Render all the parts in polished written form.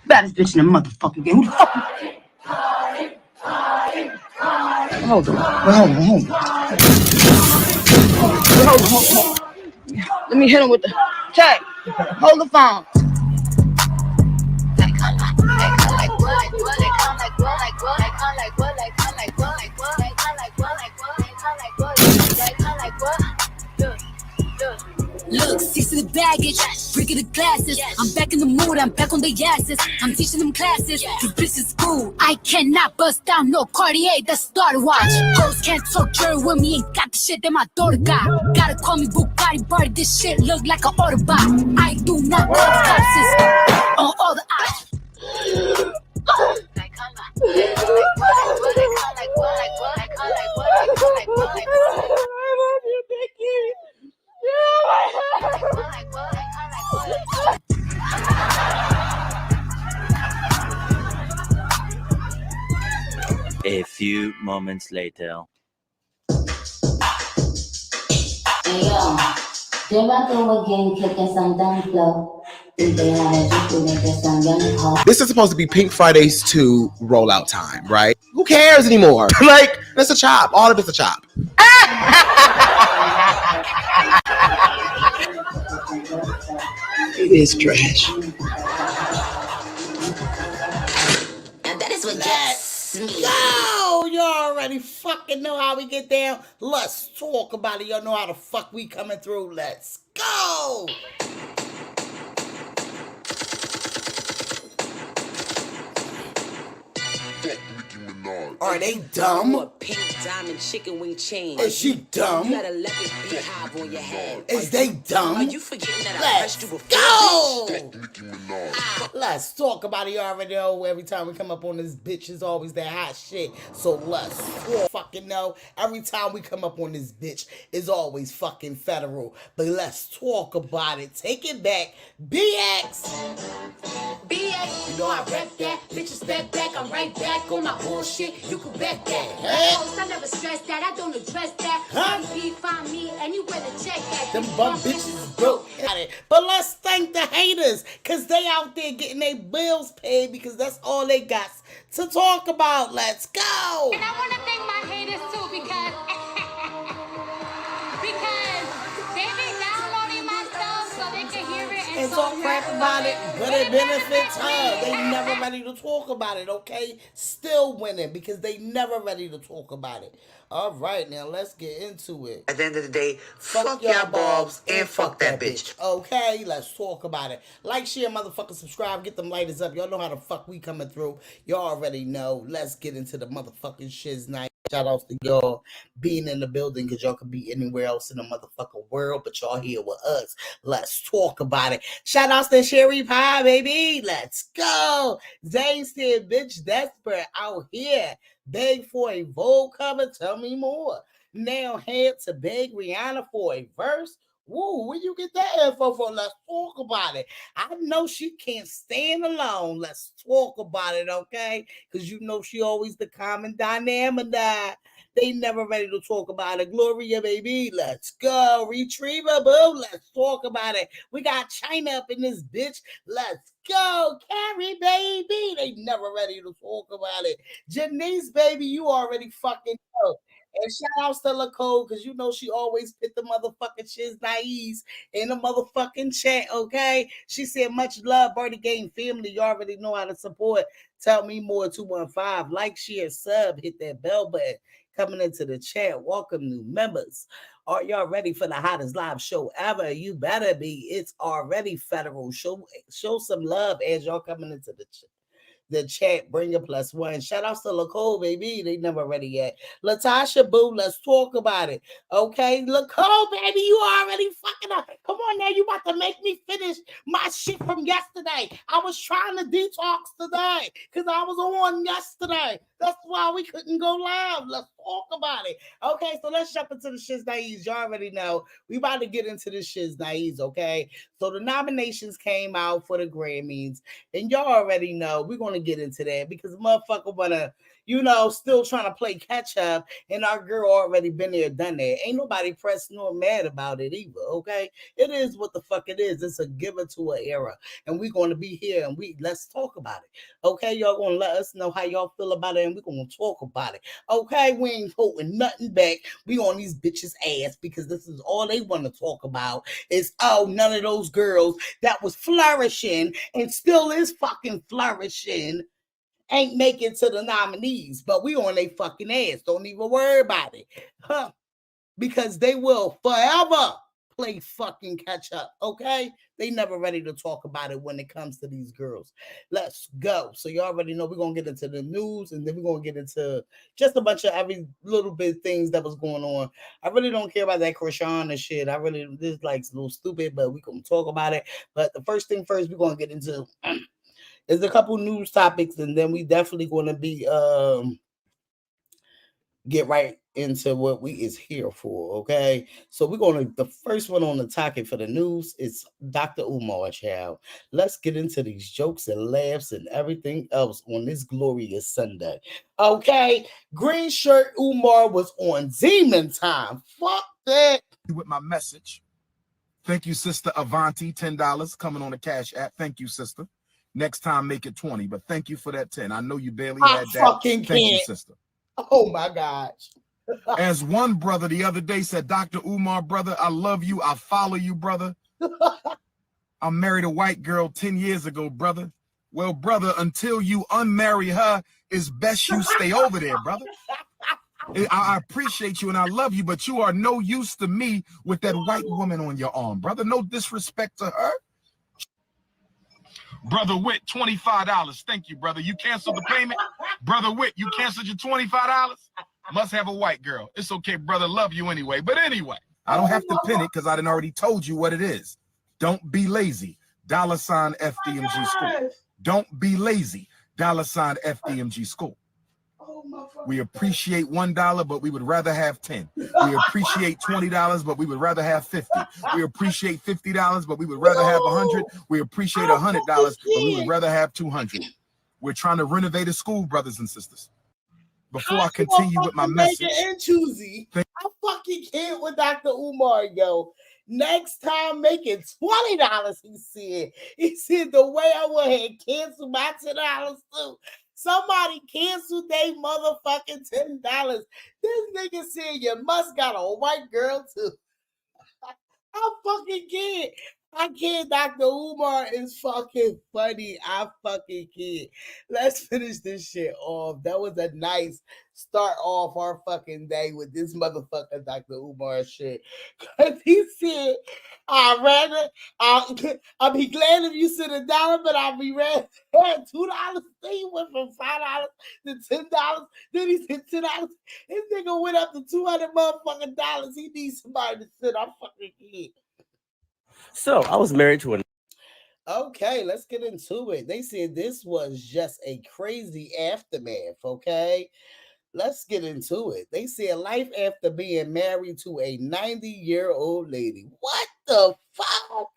Baddest bitch in the motherfucking game. Who the fuck? Hold on. Let me hit him with the tag. Hold the phone. Look, 6 of the baggage, freak of the glasses. I'm back in the mood, I'm back on the asses. I'm teaching them classes, these bitches cool. I cannot bust down no Cartier, that's starter watch. Hoes can't talk jury with me, ain't got the shit that my daughter got. Gotta call me Bugatti Barty, this shit look like an Autobot. I do not call cops on all the odds. A few moments later. Hey yo, they back over again, kicking some dumb flow. This is supposed to be Pink Fridays 2 rollout time, right? Who cares anymore? Like, it's a chop. All of it's a chop. It is trash. And that is what gets me. Yo, you already fucking know how we get down. Let's talk about it. Y'all know how the fuck we coming through. Let's go. Nicki Minaj. Are they dumb? A pink diamond chicken wing chain. Is she dumb? You got a leopard beehive on your head. Is they dumb? Are you forgetting that I Let's pressed you before? go. Nicki Minaj. Let's talk about it. You already know every time we come up on this bitch is always that hot shit. So let's fucking know every time we come up on this bitch is always fucking federal. But let's talk about it. Take it back. BX. BX, You know I rep that. bitches step back, I'm right back on my bullshit. You can bet that. Huh? I never stress that, I don't address that. Huh? Cardi B, find me, and you better check that. Them bum bitches broke. But let's thank the haters, cause they out there getting their bills paid because that's all they got to talk about. Let's go. And I want to thank my haters too because they be downloading my stuff so they can hear it And talk crap about it, but it benefits her. They never ready to talk about it, okay? Still winning because they never ready to talk about it. All right, now let's get into it. At the end of the day, fuck y'all bobs and fuck that bitch. Okay, let's talk about it. Like, share, motherfucker, subscribe, get them lighters up. Y'all know how the fuck we coming through. Y'all already know. Let's get into the motherfucking shiz night. Shout outs to y'all being in the building because y'all could be anywhere else in the motherfucking world, but y'all here with us. Let's talk about it. Shout outs to Sherry Pie, baby. Let's go. Zane said, bitch, desperate out here. Beg for a Vogue cover. Tell me more. Now head to beg Rihanna for a verse. Woo, where you get that info from? Let's talk about it. I know she can't stand alone. Let's talk about it, okay? Because you know she always the common dynamic that they never ready to talk about it. Gloria, baby, let's go. Retriever, boo, let's talk about it. We got China up in this bitch. Let's go. Carrie, baby, they never ready to talk about it. Janice, baby, you already fucking know. And shout outs to LaCole, because you know she always put the motherfucking shiz naives in the motherfucking chat, okay? She said, much love, Birdie Game family. You already know how to support. Tell me more, 215. Like, share, sub, hit that bell button. Coming into the chat. Welcome new members. Are y'all ready for the hottest live show ever? You better be. It's already federal. Show some love as y'all coming into the chat. Bring a +1. Shout outs to LaCole, baby. They never ready yet. Latasha, boo, let's talk about it. Okay, LaCole, baby, you already fucking up. Come on now, you about to make me finish my shit from yesterday. I was trying to detox today because I was on yesterday. That's why we couldn't go live. Let's talk about it. Okay, so let's jump into the shiz naives. Y'all already know. We about to get into the shiz naives, okay? So the nominations came out for the Grammys, and y'all already know we're going to to get into that because motherfucker wanna, still trying to play catch up, and our girl already been there, done that. Ain't nobody pressed nor mad about it either. Okay, it is what the fuck it is. It's a giver to an era, and we're gonna be here and let's talk about it. Okay, y'all gonna let us know how y'all feel about it, and we're gonna talk about it. Okay, we ain't holding nothing back. We on these bitches' ass because this is all they want to talk about is none of those girls that was flourishing and still is fucking flourishing ain't making to the nominees, but we on they fucking ass. Don't even worry about it, because they will forever play fucking catch up. Okay, they never ready to talk about it when it comes to these girls. Let's go. So you already know we're gonna get into the news, and then we're gonna get into just a bunch of every little bit things that was going on. I really don't care about that Krishan and shit. This is like a little stupid, but we gonna talk about it. But the first thing first, we're gonna get into is a couple news topics, and then we definitely gonna be get right into what we is here for. Okay, so the first one on the topic for the news is Dr. Umar, child. Let's get into these jokes and laughs and everything else on this glorious Sunday. Okay, green shirt Umar was on Demon Time. Fuck that. With my message. Thank you, Sister Avanti, $10 coming on the Cash App. Thank you, sister. Next time, make it 20, but thank you for that 10. I know you barely had that. Fucking thank can't. you, sister. Oh my gosh. As one brother the other day said, Dr. Umar, brother, I love you. I follow you, brother. I married a white girl 10 years ago, brother. Well, brother, until you unmarry her, it's best you stay over there, brother. I appreciate you and I love you, but you are no use to me with that white woman on your arm, brother. No disrespect to her. Brother Witt, $25. Thank you, brother. You canceled the payment? Brother Witt, you canceled your $25? Must have a white girl. It's okay, brother. Love you anyway. But anyway, I don't have to pin it because I done already told you what it is. Don't be lazy. $ FDMG school. Don't be lazy. $ FDMG school. We appreciate $1, but we would rather have 10. We appreciate $20, but we would rather have 50. We appreciate $50, but we would rather have 100. We appreciate $100, but we would rather have 200. We're trying to renovate a school, brothers and sisters. Before I continue with my message, and choosy, I fucking can't with Dr. Umar, yo. Next time, make it $20. He said the way I went ahead and cancel my $10 too. Somebody canceled their motherfucking $10. This nigga said you must got a white girl too. I fucking can't. I can't. Dr. Umar is fucking funny. I fucking can't. Let's finish this shit off. That was a nice start off our fucking day with this motherfucker Dr. Umar shit. Cause he said, I'll be glad if you said $1, but I'll be rather $2. Then he went from $5 to $10. Then he said $10. This nigga went up to $200 motherfucking dollars. He needs somebody to sit. I fucking can't. So I was married to a. Okay, let's get into it. They said this was just a crazy aftermath. Okay, let's get into it. They said life after being married to a 90-year-old lady. What the fuck?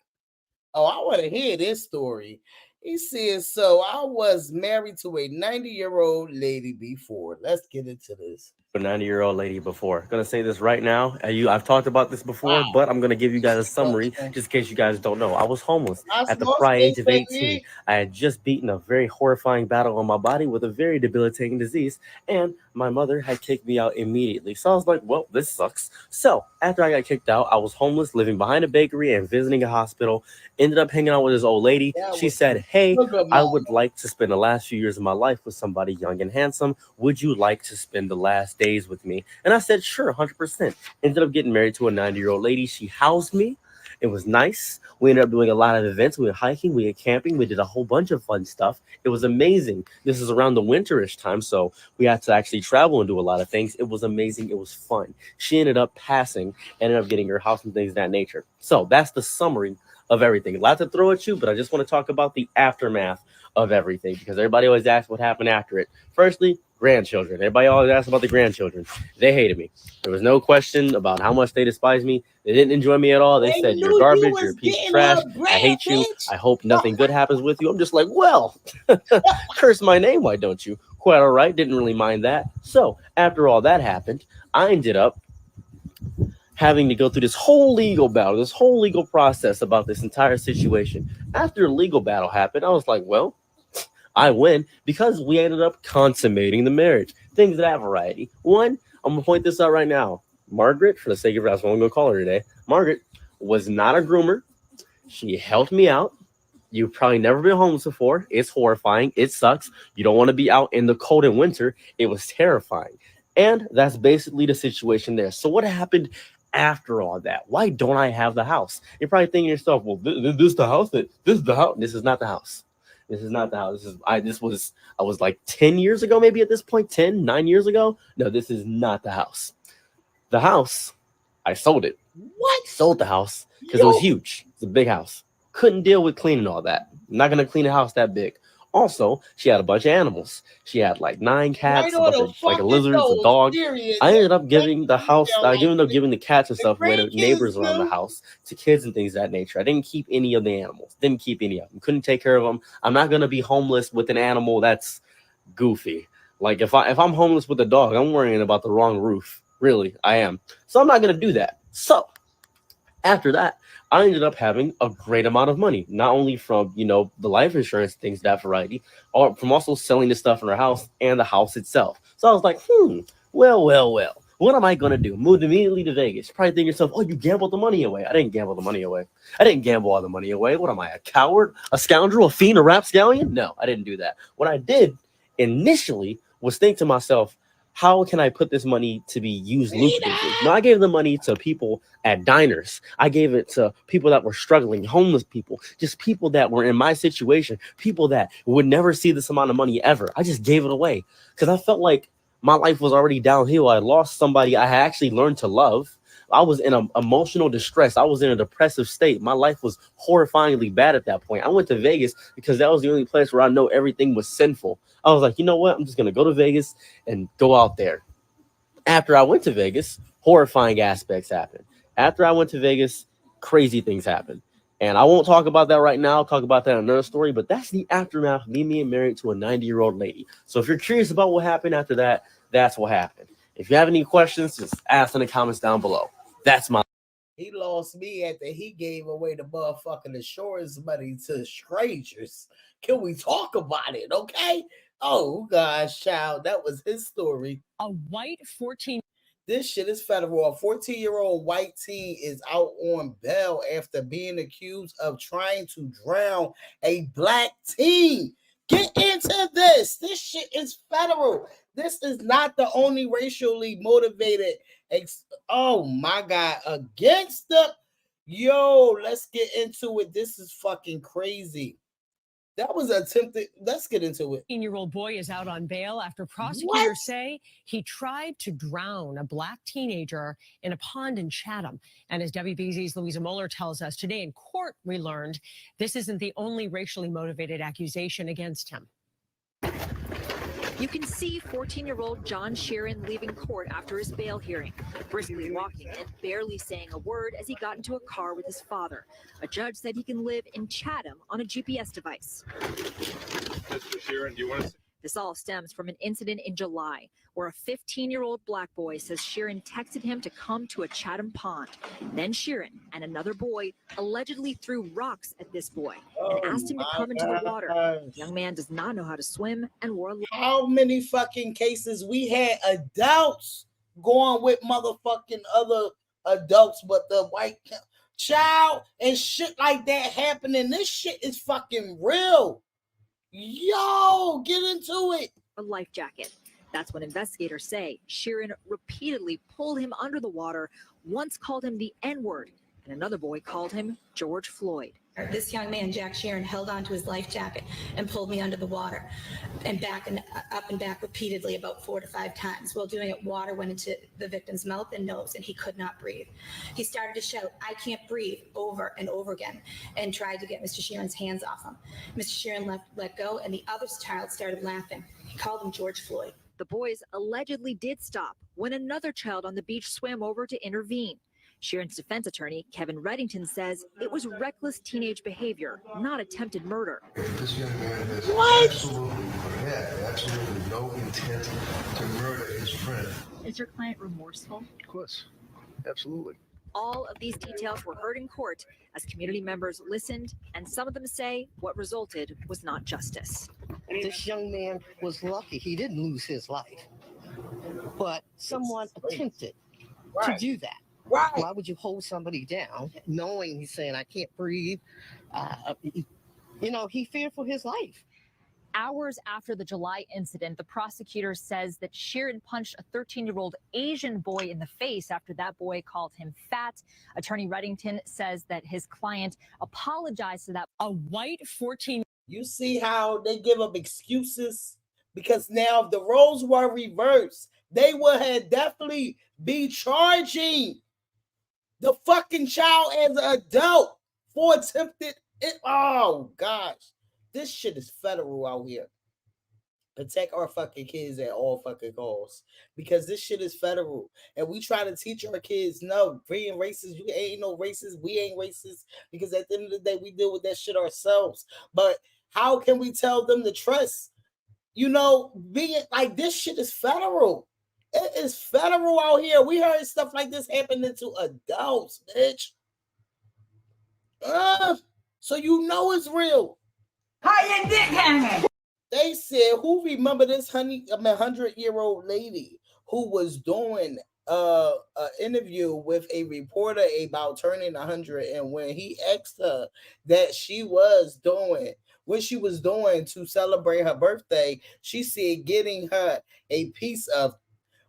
Oh, I want to hear this story. He says, so I was married to a 90-year-old lady before. Let's get into this. A 90-year-old lady before. Gonna say this right now. I've talked about this before, but I'm gonna give you guys a summary just in case you guys don't know. I was homeless at the prior age of 18. I had just beaten a very horrifying battle on my body with a very debilitating disease, and my mother had kicked me out immediately. So I was like, well, this sucks. So after I got kicked out, I was homeless, living behind a bakery and visiting a hospital. Ended up hanging out with this old lady. She said, hey, I would like to spend the last few years of my life with somebody young and handsome. Would you like to spend the last days with me? And I said, sure, 100%. Ended up getting married to a 90-year-old lady. She housed me. It was nice. We ended up doing a lot of events. We went hiking. We went camping. We did a whole bunch of fun stuff. It was amazing. This is around the winterish time, so we had to actually travel and do a lot of things. It was amazing. It was fun. She ended up passing, ended up getting her house and things of that nature. So that's the summary of everything. A lot to throw at you, but I just want to talk about the aftermath of everything because everybody always asks what happened after it. Firstly, grandchildren. Everybody always asks about the grandchildren. They hated me. There was no question about how much they despised me. They didn't enjoy me at all. They said, "You're garbage. You're a piece of trash. I hate you. I hope nothing good happens with you." I'm just like, well, curse my name, why don't you? Quite all right. Didn't really mind that. So after all that happened, I ended up having to go through this whole legal battle, this whole legal process about this entire situation. After the legal battle happened, I was like, well, I win because we ended up consummating the marriage. Things of that variety. One, I'm going to point this out right now. Margaret, for the sake of it, that's what I'm going to call her today. Margaret was not a groomer. She helped me out. You've probably never been homeless before. It's horrifying. It sucks. You don't want to be out in the cold and winter. It was terrifying. And that's basically the situation there. So what happened after all that? Why don't I have the house? You're probably thinking to yourself, well, this is the house. This is the house. This is not the house. This is not the house. I was like 10 years ago, maybe at this point, 9 years ago. No, this is not the house. The house, I sold it. What? Sold the house because it was huge. It's a big house. Couldn't deal with cleaning all that. I'm not going to clean a house that big. Also, she had a bunch of animals. She had like 9 cats, like a lizard, a dog. I ended up giving the house, giving the cats and stuff away to neighbors around the house, to kids and things of that nature. I didn't keep any of the animals. Didn't keep any of them. Couldn't take care of them. I'm not going to be homeless with an animal that's goofy. Like if I'm homeless with a dog, I'm worrying about the wrong roof. Really, I am. So I'm not going to do that. So after that, I ended up having a great amount of money, not only from, the life insurance, things of that variety, or from also selling the stuff in our house and the house itself. So I was like, well, what am I going to do? Moved immediately to Vegas. You're probably thinking to yourself, oh, you gambled the money away. I didn't gamble the money away. I didn't gamble all the money away. What am I, a coward, a scoundrel, a fiend, a rapscallion? No, I didn't do that. What I did initially was think to myself, how can I put this money to be used lucratively? Now, I gave the money to people at diners. I gave it to people that were struggling, homeless people, just people that were in my situation, people that would never see this amount of money ever. I just gave it away because I felt like my life was already downhill. I lost somebody I had actually learned to love. I was in an emotional distress. I was in a depressive state. My life was horrifyingly bad at that point. I went to Vegas because that was the only place where I know everything was sinful. I was like, you know what? I'm just going to go to Vegas and go out there. After I went to Vegas, horrifying aspects happened. After I went to Vegas, crazy things happened. And I won't talk about that right now. I'll talk about that in another story. But that's the aftermath of me being married to a 90-year-old lady. So if you're curious about what happened after that, that's what happened. If you have any questions, just ask in the comments down below. That's my. He lost me after he gave away the motherfucking insurance money to strangers. Can we talk about it, okay? Oh, gosh, child, that was his story. A white 14. This shit is federal. A 14-year-old white teen is out on bail after being accused of trying to drown a black teen. Get into this. This shit is federal. This is not the only racially motivated. Oh my God. Against the. Yo, let's get into it. This is fucking crazy. That was attempted. Let's get into it. 18-year-old boy is out on bail after prosecutors say he tried to drown a black teenager in a pond in Chatham. And as WBZ's Louisa Moeller tells us, today in court, we learned this isn't the only racially motivated accusation against him. You can see 14-year-old John Sheeran leaving court after his bail hearing, briskly walking and barely saying a word as he got into a car with his father. A judge said he can live in Chatham on a GPS device. Mr. Sheeran, do you want to... This all stems from an incident in July where a 15-year-old black boy says Sheeran texted him to come to a Chatham pond. Then Sheeran and another boy allegedly threw rocks at this boy and asked him to come into the water. The young man does not know how to swim and wore a... How many fucking cases we had adults going with motherfucking other adults, but the white child and shit like that happening? This shit is fucking real. Yo, get into it. A life jacket. That's what investigators say. Sheeran repeatedly pulled him under the water, once called him the N-word, and another boy called him George Floyd. This young man, Jack Sheeran, held onto his life jacket and pulled me under the water and back and up and back repeatedly about 4 to 5 times. While doing it, water went into the victim's mouth and nose, and he could not breathe. He started to shout, "I can't breathe," over and over again, and tried to get Mr. Sheeran's hands off him. Mr. Sheeran let go, and the other child started laughing. He called him George Floyd. The boys allegedly did stop when another child on the beach swam over to intervene. Sheeran's defense attorney, Kevin Reddington, says it was reckless teenage behavior, not attempted murder. This young man has absolutely no intent to murder his friend. Is your client remorseful? Of course, absolutely. All of these details were heard in court as community members listened, and some of them say what resulted was not justice. This young man was lucky. He didn't lose his life, but someone attempted to do that. Right. Why would you hold somebody down knowing he's saying, I can't breathe? He feared for his life. Hours after the July incident, the prosecutor says that Sheeran punched a 13-year-old Asian boy in the face after that boy called him fat. Attorney Reddington says that his client apologized to that. A white 14. You see how they give up excuses? Because now if the roles were reversed, they would have definitely be charging the fucking child as an adult for attempted it. Oh gosh, this shit is federal out here. Protect our fucking kids at all fucking costs, because this shit is federal, and we try to teach our kids, no, being racist, you ain't no racist, we ain't racist, because at the end of the day, we deal with that shit ourselves. But how can we tell them to trust? Being like, this shit is federal. It is federal out here. We heard stuff like this happening to adults, bitch. So it's real. How your dick hanging? They said, who remember this 100-year-old lady who was doing an interview with a reporter about turning 100, and when he asked her what she was doing to celebrate her birthday, she said getting her a piece of.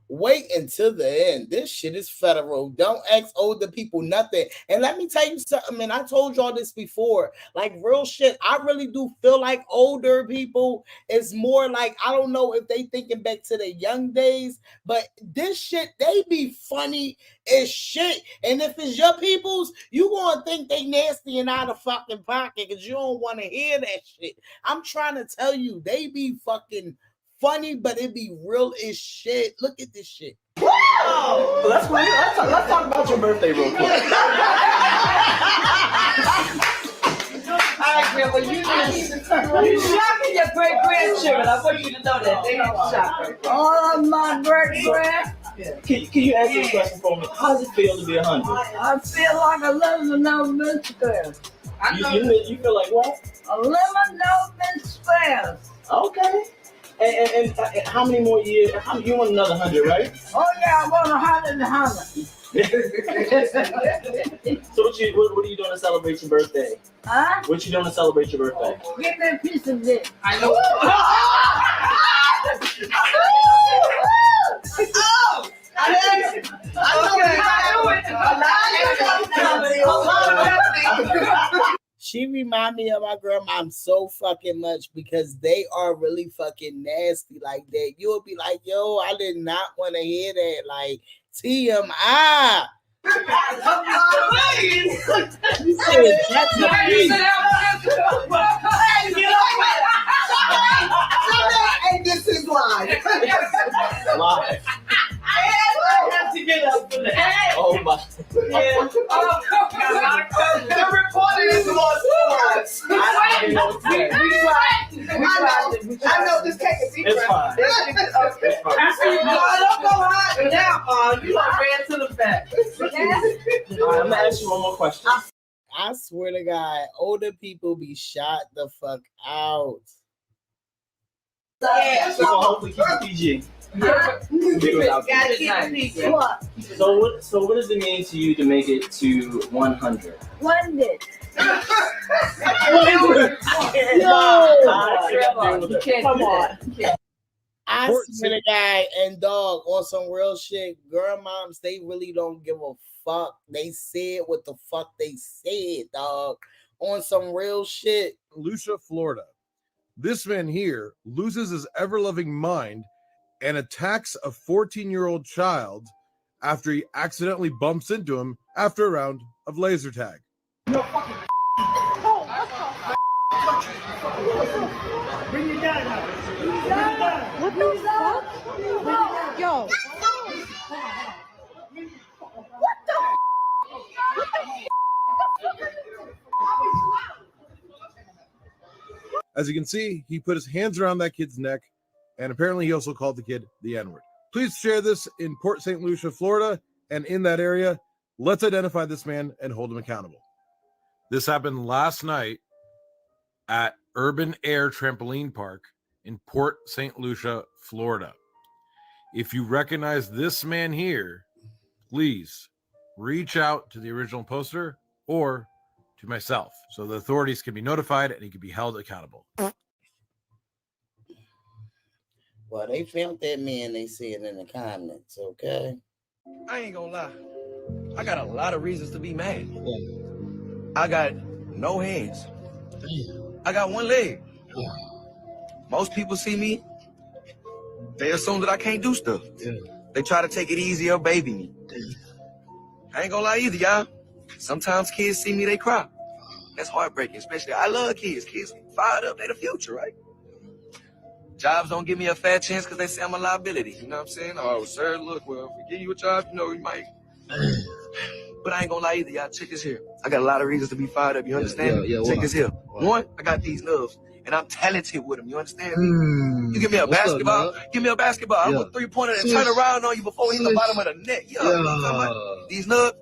Wait until the end. This shit is federal. Don't ask older people nothing. And let me tell you something, man. I told y'all this before. Like, real shit, I really do feel like older people is more like, I don't know if they thinking back to the young days, but this shit, they be funny as shit. And if it's your peoples, you gonna think they nasty and out of fucking pocket because you don't want to hear that shit. I'm trying to tell you, they be fucking funny, but it be real as shit. Look at this shit. Wow! Let's talk about your birthday real quick. All right, Grandma, you shocking your great grandchildren. I want you to know that they are shocking. All of my great grand. Can you answer this question for me? How does it feel to be 100? I feel like 11 elephant squares. You feel like what? 11 elephant squares. Okay. And how many more years? You want another 100, right? Oh yeah, I want 100 and 100. So what are you doing to celebrate your birthday? Huh? What you doing to celebrate your birthday? Give me a piece of it. I know. She remind me of my grandma so fucking much because they are really fucking nasty like that. You'll be like, yo, I did not want to hear that. Like, TMI. You said that's a And this is live. Live. I have to get up for that. Oh my. Yeah. The reporter is lost. I know. Just take a deep breath. It's fine. It's fine. Don't go hot now. You ran to the back. All right, I'm gonna ask you one more question. I swear to God, older people be shot the fuck out. Yeah. We're gonna hopefully keep it PG. So what does it mean to you to make it to 100? 100. Come on. I swear to God, and dog, on some real shit, girl moms, they really don't give a fuck. They said what the fuck they said, dog. On some real shit. Lucia, Florida. This man here loses his ever-loving mind and attacks a 14-year-old child after he accidentally bumps into him after a round of laser tag. Bring your dad out. What the fuck? Yo. What the? As you can see, he put his hands around that kid's neck, and apparently he also called the kid the N-word. Please share this in Port St. Lucie, Florida, and in that area. Let's identify this man and hold him accountable. This happened last night at Urban Air Trampoline Park in Port St. Lucie, Florida. If you recognize this man here, please reach out to the original poster or to myself so the authorities can be notified and he can be held accountable. Well, they found that man, they see it in the comments, okay? I ain't gonna lie. I got a lot of reasons to be mad. I got no hands. I got one leg. Most people see me, they assume that I can't do stuff. They try to take it easy or baby me. I ain't gonna lie either, y'all. Sometimes kids see me, they cry. That's heartbreaking, especially I love kids. Kids fired up, they the future, right? Jobs don't give me a fair chance because they say I'm a liability. You know what I'm saying? Oh, sir, look, well, if we give you a job, you know, you might. But I ain't gonna lie either, y'all. Check this here. I got a lot of reasons to be fired up. You understand? Check this here. One, I got these nerves, and I'm talented with them. You understand me? You give me a basketball. Give me a basketball. I'm a 3-pointer and turn around on you before we hit the bottom of the net. You know what I'm talking about? These nerves.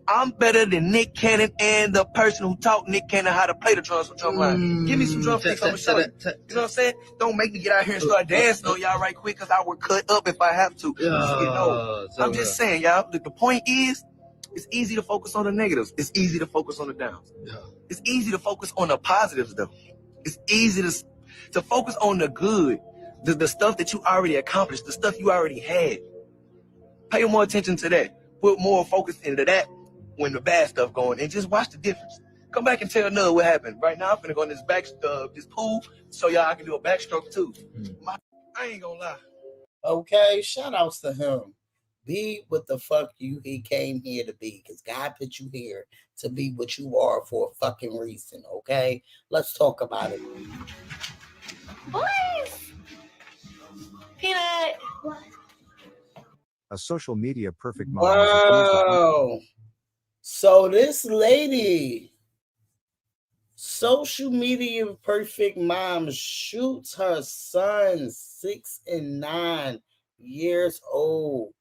I'm better than Nick Cannon and the person who taught Nick Cannon how to play the drums for Drumline. Give me some drumsticks, I'm gonna show you. You know what I'm saying? Don't make me get out here and start dancing on y'all right quick, because I would cut up if I have to. I'm just saying, y'all, the point is, it's easy to focus on the negatives. It's easy to focus on the downs. It's easy to focus on the positives, though. It's easy to focus on the good, the stuff that you already accomplished, the stuff you already had. Pay more attention to that. Put more focus into that when the bad stuff going, and just watch the difference. Come back and tell Nug what happened. Right now, I'm finna go in this pool, so y'all I can do a backstroke too. I ain't gonna lie. Okay, shout outs to him. Be what the fuck he came here to be, because God put you here to be what you are for a fucking reason, okay? Let's talk about it. Boys! Peanut! A social media perfect mom. Wow. So this lady, social media perfect mom, shoots her son 6 and 9 years old.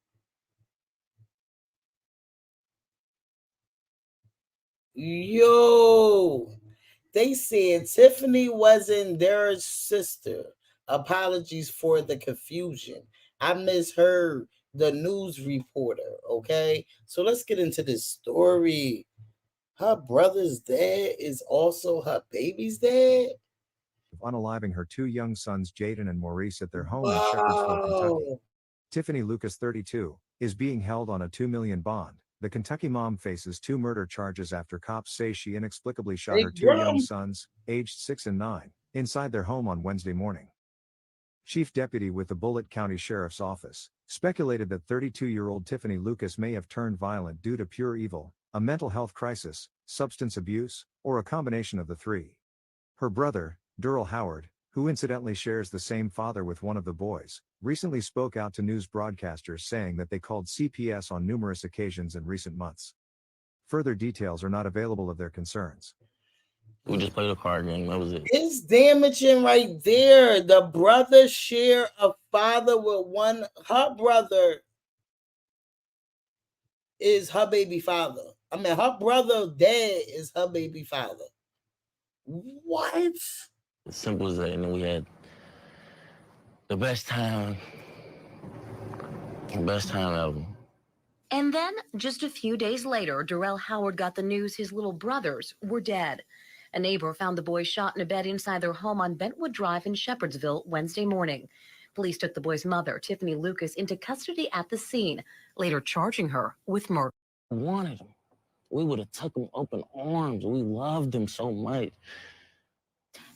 Yo, they said Tiffany wasn't their sister. Apologies for the confusion. I misheard the news reporter, okay? So let's get into this story. Her brother's dad is also her baby's dad? Unaliving her 2 young sons, Jaden and Maurice, at their home in Shepherdsville, Kentucky. Tiffany Lucas, 32, is being held on a $2 million bond. The Kentucky mom faces 2 murder charges after cops say she inexplicably shot her 2 young sons, aged 6 and 9, inside their home on Wednesday morning. Chief Deputy with the Bullitt County Sheriff's Office speculated that 32-year-old Tiffany Lucas may have turned violent due to pure evil, a mental health crisis, substance abuse, or a combination of the 3. Her brother, Durrell Howard, who incidentally shares the same father with one of the boys, recently spoke out to news broadcasters saying that they called CPS on numerous occasions in recent months. Further details are not available of their concerns. We just played a card game. That was it. It's damaging right there. The brother share a father with one. Her brother is her baby father. I mean, her brother dad is her baby father. What? As simple as that. And then we had the best time ever. And then, just a few days later, Durrell Howard got the news his little brothers were dead. A neighbor found the boys shot in a bed inside their home on Bentwood Drive in Shepherdsville Wednesday morning. Police took the boys' mother, Tiffany Lucas, into custody at the scene, later charging her with murder. We wanted them. We would have took them open arms. We loved them so much.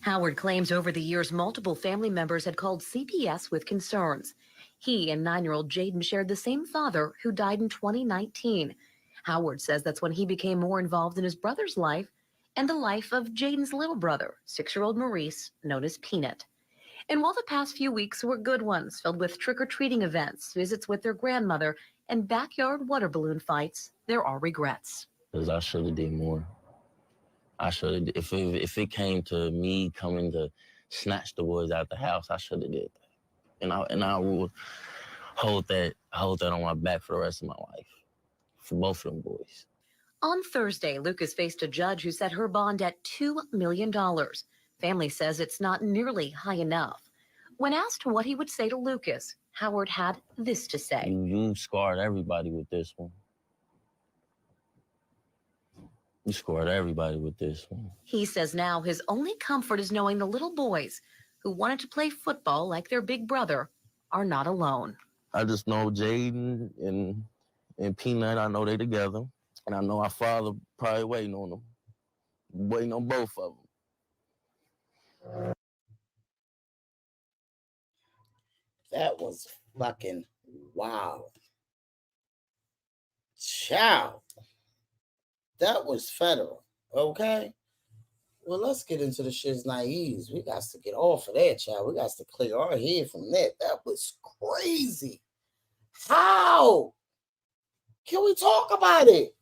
Howard claims over the years, multiple family members had called CPS with concerns. He and 9-year-old Jaden shared the same father who died in 2019. Howard says that's when he became more involved in his brother's life and the life of Jaden's little brother, 6-year-old Maurice, known as Peanut. And while the past few weeks were good ones, filled with trick-or-treating events, visits with their grandmother, and backyard water balloon fights, there are regrets. Because I should have did more. I should have. If it came to me coming to snatch the boys out the house, I should have did that. And I will hold that on my back for the rest of my life. For both of them boys. On Thursday, Lucas faced a judge who set her bond at $2 million. Family says it's not nearly high enough. When asked what he would say to Lucas, Howard had this to say. You scarred everybody with this one. You scored everybody with this one. He says now his only comfort is knowing the little boys who wanted to play football like their big brother are not alone. I just know Jaden and Peanut, I know they together. And I know our father probably waiting on them. Waiting on both of them. That was fucking wow. Ciao. That was federal. Okay. Well, let's get into the shit's naives. We got to get off of that, child. We got to clear our head from that. That was crazy. How? Can we talk about it?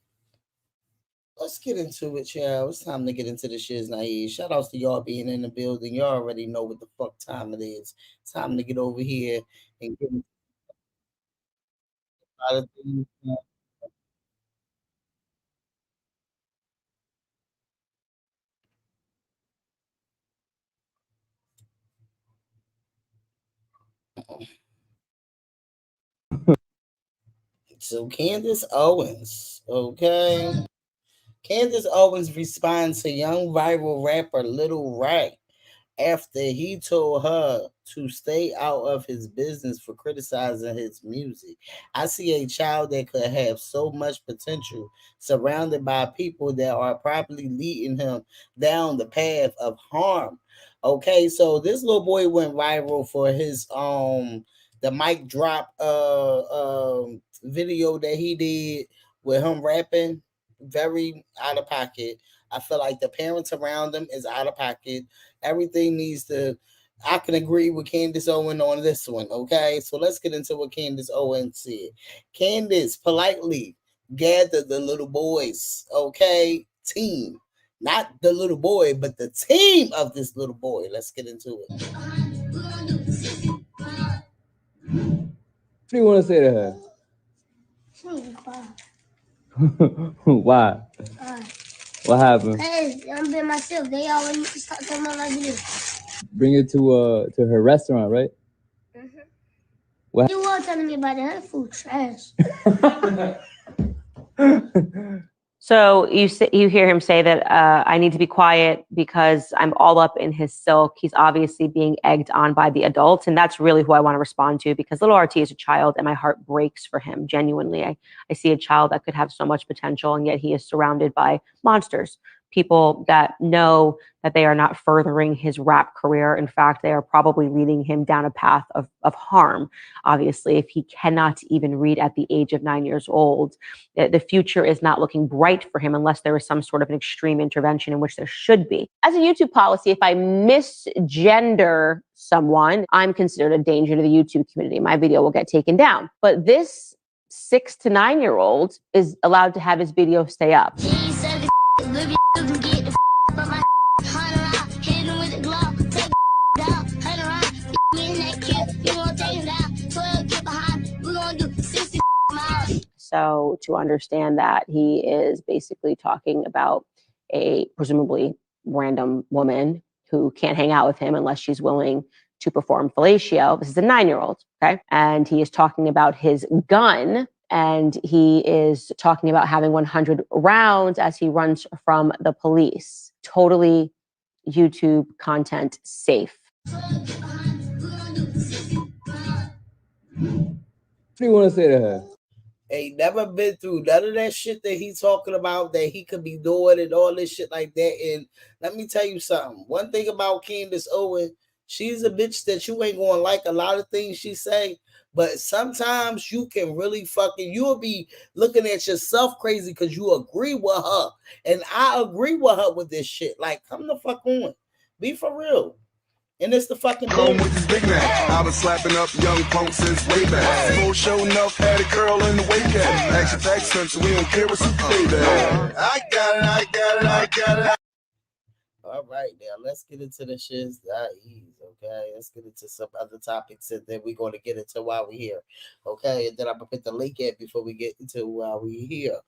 Let's get into it, child. It's time to get into the shit's naive. Shout outs to y'all being in the building. Y'all already know what the fuck time it is. It's time to get over here and get into a lot of things. So Candace Owens, okay? Candace Owens responds to young viral rapper Lil Ray after he told her to stay out of his business for criticizing his music. I see a child that could have so much potential surrounded by people that are probably leading him down the path of harm. Okay, so this little boy went viral for his the mic drop video that he did with him rapping, very out of pocket. I feel like the parents around him is out of pocket. Everything needs to. I can agree with Candace Owens on this one. Okay, so let's get into what Candace Owens said. Candace politely gathered the little boys. Okay, team, not the little boy, but the team of this little boy. Let's get into it. What do you want to say to her? Why? What happened? Hey, I'm being myself. They always need to start talking about my video. Bring her to her restaurant, right? Mm-hmm. What? You were telling me about that. Her food trash. So you hear him say that I need to be quiet because I'm all up in his silk. He's obviously being egged on by the adults, and that's really who I want to respond to, because little RT is a child and my heart breaks for him. Genuinely, I see a child that could have so much potential, and yet he is surrounded by monsters, people that know that they are not furthering his rap career. In fact, they are probably leading him down a path of harm. Obviously, if he cannot even read at the age of 9 years old, the future is not looking bright for him unless there is some sort of an extreme intervention, in which there should be. As a YouTube policy, if I misgender someone, I'm considered a danger to the YouTube community. My video will get taken down. But this 6 to 9 year old is allowed to have his video stay up. So to understand that he is basically talking about a presumably random woman who can't hang out with him unless she's willing to perform fellatio. This is a 9-year-old, okay? And he is talking about his gun, and he is talking about having 100 rounds as he runs from the police. Totally YouTube content safe. What do you want to say to her? Ain't never been through none of that shit that he's talking about that he could be doing and all this shit like that. And let me tell you something. One thing about Candace Owens, She's a bitch that you ain't gonna like a lot of things she say, but sometimes you can really you'll be looking at yourself crazy because you agree with her. And I agree with her with this shit. Like, come the fuck on. Be for real. And it's the fucking Come with this Big Mac. I've been slapping up young punks since way back. Full show enough, had a girl in the wake at. Action tax so we don't care what's the baby. I got it. All right, now let's get into the shiz that ease, okay? Let's get into some other topics and then we're going to get into why we're here, okay? And then I'm going to put the link in before we get into why we're here.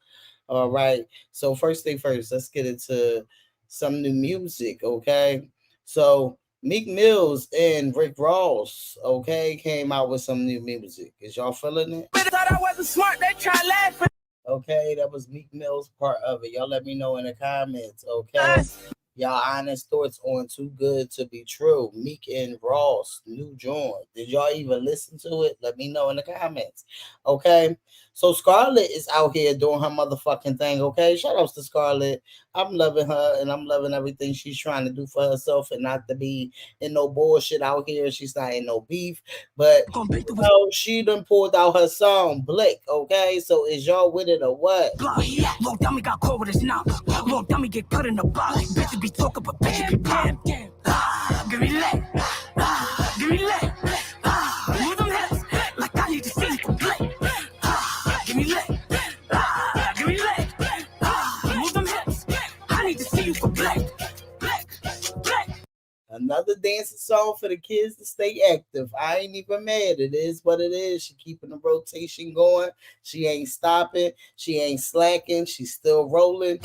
All right, so first thing first, let's get into some new music, okay? So Meek Mills and Rick Ross, okay, came out with some new music. Is y'all feeling it? Thought I wasn't smart, they try laughing. Okay, that was Meek Mill's part of it. Y'all let me know in the comments, okay? Y'all honest thoughts on Too Good to Be True. Meek and Ross, new joint. Did y'all even listen to it? Let me know in the comments. Okay. So Scarlett is out here doing her motherfucking thing. Okay. Shout outs to Scarlett. I'm loving her and I'm loving everything she's trying to do for herself and not to be in no bullshit out here. She's not in no beef. But she done pulled out her song Blick. Okay. So is y'all with it or what? Little dummy got caught with his knob. Little dummy get put in the box. Bitches be talking, but bitches be pop. Give me leg. Give me leg. Move them hips like I need to see you play. Give me leg. Give me leg. Move them hips. I need to see you play. Another dancing song for the kids to stay active. I ain't even mad. It is what it is. She keeping the rotation going. She ain't stopping. She ain't slacking. She's still rolling.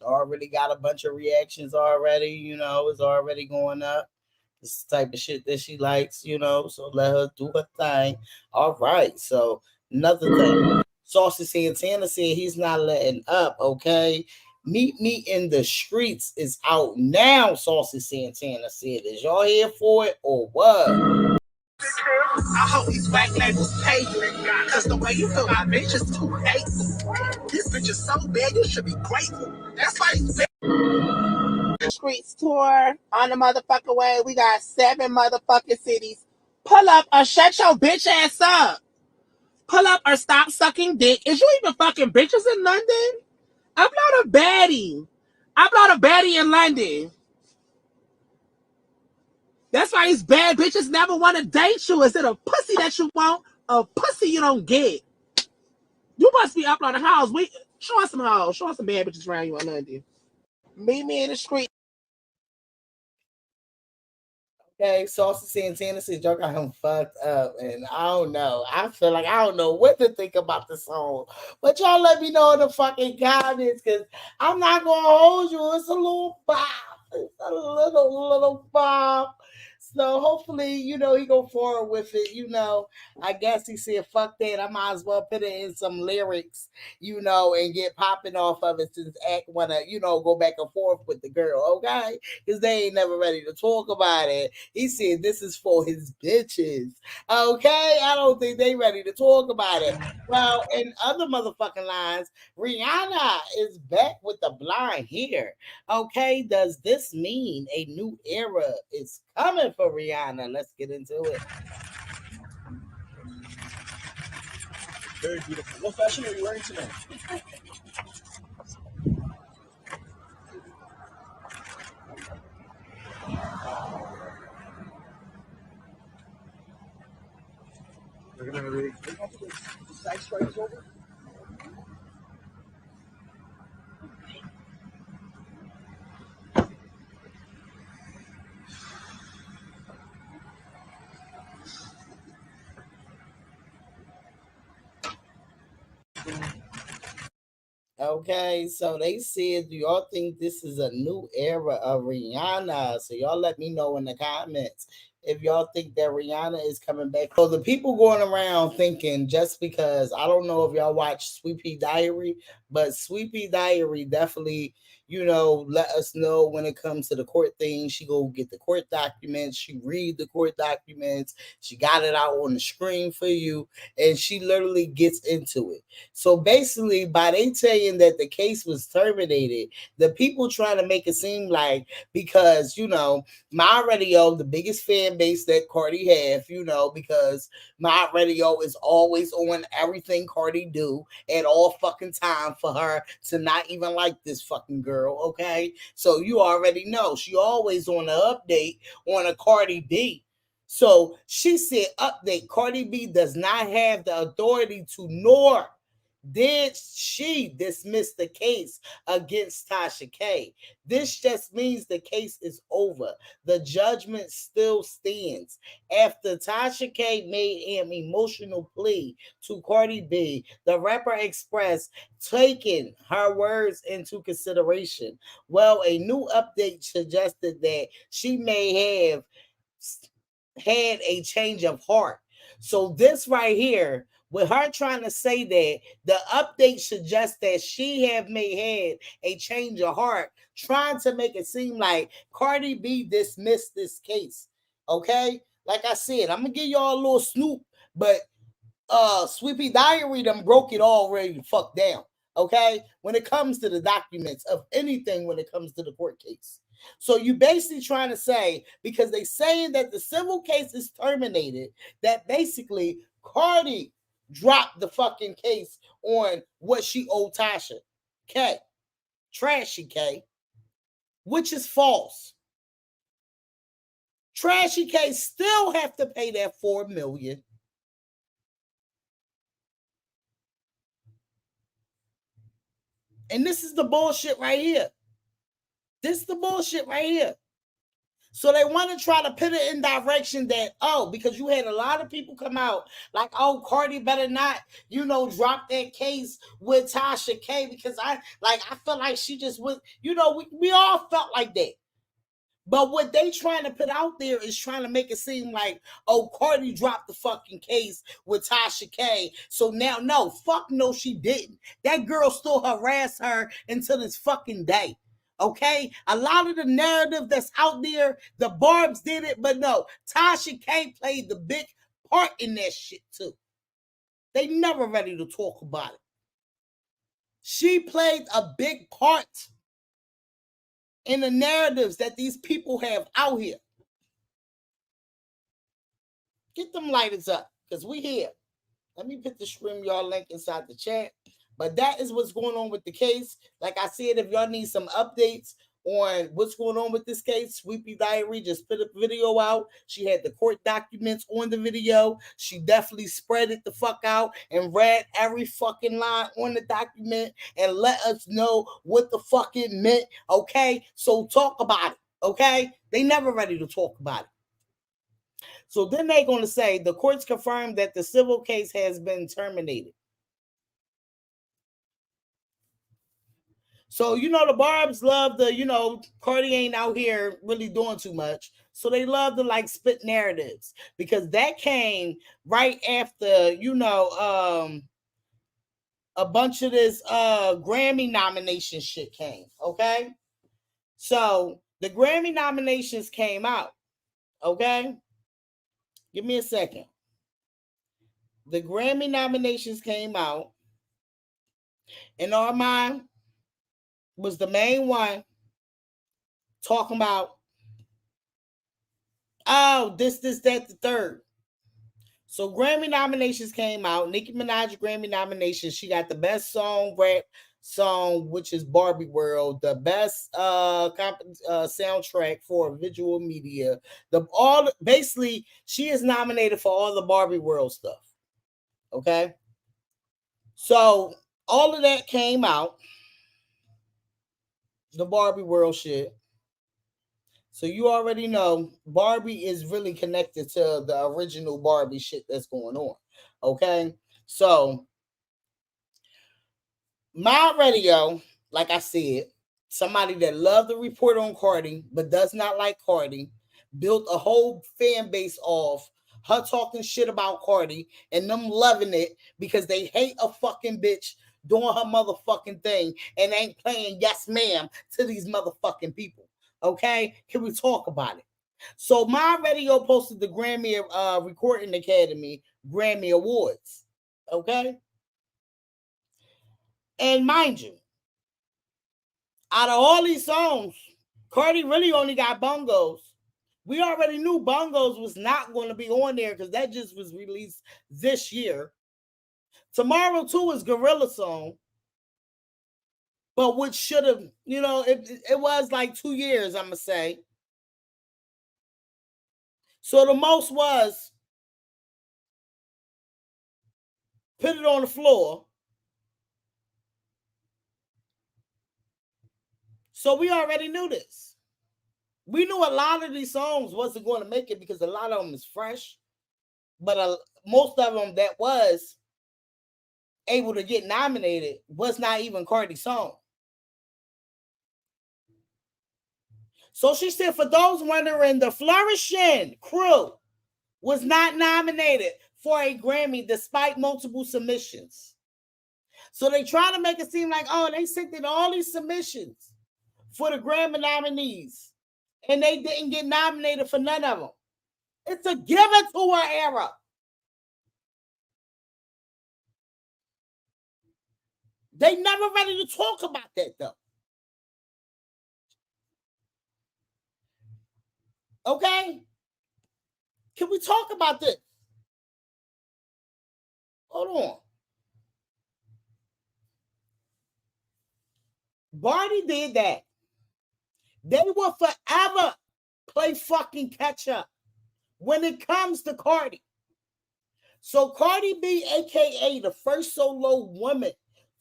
Already got a bunch of reactions already. You know, it's already going up. This type of shit that she likes, you know, so let her do her thing. All right, so another thing. Saucy Santana said he's not letting up, okay? Meet Me in the Streets is out now, Saucy Santana said. Is y'all here for it or what? I hope these white labels pay you, cause the way you feel my bitch is too hateful. This bitch is so bad, you should be grateful. That's why you Streets tour on the motherfucking way. We got 7 motherfucking cities. Pull up or shut your bitch ass up. Pull up or stop sucking dick. Is you even fucking bitches in London? I'm not a baddie. I'm not a baddie in London. That's why these bad bitches never want to date you. Is it a pussy that you want? A pussy you don't get. You must be up on the house. Show us some hoes. Show us some bad bitches around you in London. Meet me in the street. Okay, Saucy Santana said y'all got him fucked up, and I don't know. I feel like I don't know what to think about the song, but y'all let me know in the fucking comments because I'm not gonna hold you. It's a little bop. It's a little bop. So hopefully, you know, he go forward with it. You know, I guess he said, fuck that. I might as well put it in some lyrics, you know, and get popping off of it since Act want to, you know, go back and forth with the girl, okay? Because they ain't never ready to talk about it. He said this is for his bitches, okay? I don't think they ready to talk about it. Well, in other motherfucking lines, Rihanna is back with the blonde hair, okay? Does this mean a new era is coming for Rihanna? Let's get into it. Very beautiful. What fashion are you wearing today? We're gonna read. The side stripe is over. Okay, so they said, do y'all think this is a new era of Rihanna? So y'all let me know in the comments if y'all think that Rihanna is coming back. So the people going around thinking, just because, I don't know if y'all watch Sweet Pea Diary, but Sweet Pea Diary definitely, let us know when it comes to the court thing. She go get the court documents. She read the court documents. She got it out on the screen for you, and she literally gets into it. So basically, by they saying that the case was terminated, the people trying to make it seem like because, My Radio, the biggest fan base that Cardi have, because My Radio is always on everything Cardi do at all fucking time for her to not even like this fucking girl, okay? So you already know she always on an update on a Cardi B. So she said, update, Cardi B does not have the authority to, nor did she dismiss the case against Tasha K. This just means the case is over. The judgment still stands. After Tasha K made an emotional plea to Cardi B, the rapper expressed taking her words into consideration. Well, a new update suggested that she may have had a change of heart. So this right here, with her trying to say that the update suggests that she may had a change of heart, trying to make it seem like Cardi B dismissed this case. Okay? Like I said, I'm gonna give y'all a little snoop, but Sweepy Diary done broke it already fuck down. Okay? When it comes to the documents of anything, when it comes to the court case. So you basically trying to say, because they saying that the civil case is terminated, that basically Cardi dropped the fucking case on what she owed Tasha K. Trashy K. Which is false. Trashy K still have to pay that $4 million. And this is the bullshit right here. This is the bullshit right here. So they want to try to put it in direction that, because you had a lot of people come out like, Cardi better not, drop that case with Tasha K, because I feel like she just was, we all felt like that. But what they trying to put out there is trying to make it seem like, Cardi dropped the fucking case with Tasha K. So now, no, she didn't. That girl still harassed her until this fucking day. Okay? A lot of the narrative that's out there, the Barbs did it, but no, Tasha K played the big part in that shit too. They never ready to talk about it. She played a big part in the narratives that these people have out here. Get them lighters up, because we here. Let me put the StreamYard link inside the chat. But that is what's going on with the case. Like I said, if y'all need some updates on what's going on with this case, Sweepy Diary just put a video out. She had the court documents on the video. She definitely spread it the fuck out and read every fucking line on the document and let us know what the fuck it meant, okay? So talk about it, okay? They never ready to talk about it. So then they're going to say the courts confirmed that the civil case has been terminated. So, the Barbs love the, Cardi ain't out here really doing too much. So they love to spit narratives, because that came right after, a bunch of this Grammy nomination shit came. Okay. So the Grammy nominations came out. Okay. Give me a second. The Grammy nominations came out, and Armand was the main one talking about, this, that, the third. So Grammy nominations came out. Nicki Minaj Grammy nominations. She got the best rap song, which is Barbie World. The best soundtrack for visual media. Basically, she is nominated for all the Barbie World stuff. Okay. So all of that came out. The Barbie World shit. So you already know Barbie is really connected to the original Barbie shit that's going on. Okay? So My Radio, like I said, somebody that loved to report on Cardi but does not like Cardi, built a whole fan base off her talking shit about Cardi and them loving it because they hate a fucking bitch doing her motherfucking thing and ain't playing yes ma'am to these motherfucking people. Okay? Can we talk about it? So my radio posted the Grammy Recording Academy Grammy Awards. Okay? And mind you, out of all these songs, Cardi really only got Bongos. We already knew Bongos was not going to be on there because that just was released this year. Tomorrow, too, is Gorilla Song. But which should have, you know, it was like 2 years, I'm going to say. So the most was Put It on the Floor. So we already knew this. We knew a lot of these songs wasn't going to make it because a lot of them is fresh. But most of them that was able to get nominated was not even Cardi's song. So she said, for those wondering, the Flourishing Crew was not nominated for a Grammy despite multiple submissions. So they try to make it seem like, oh, they sent in all these submissions for the Grammy nominees, and they didn't get nominated for none of them. It's a give it to her era. They never ready to talk about that, though. Okay? Can we talk about this? Hold on. Barney did that. They will forever play fucking catch up when it comes to Cardi. So Cardi B, aka the first solo woman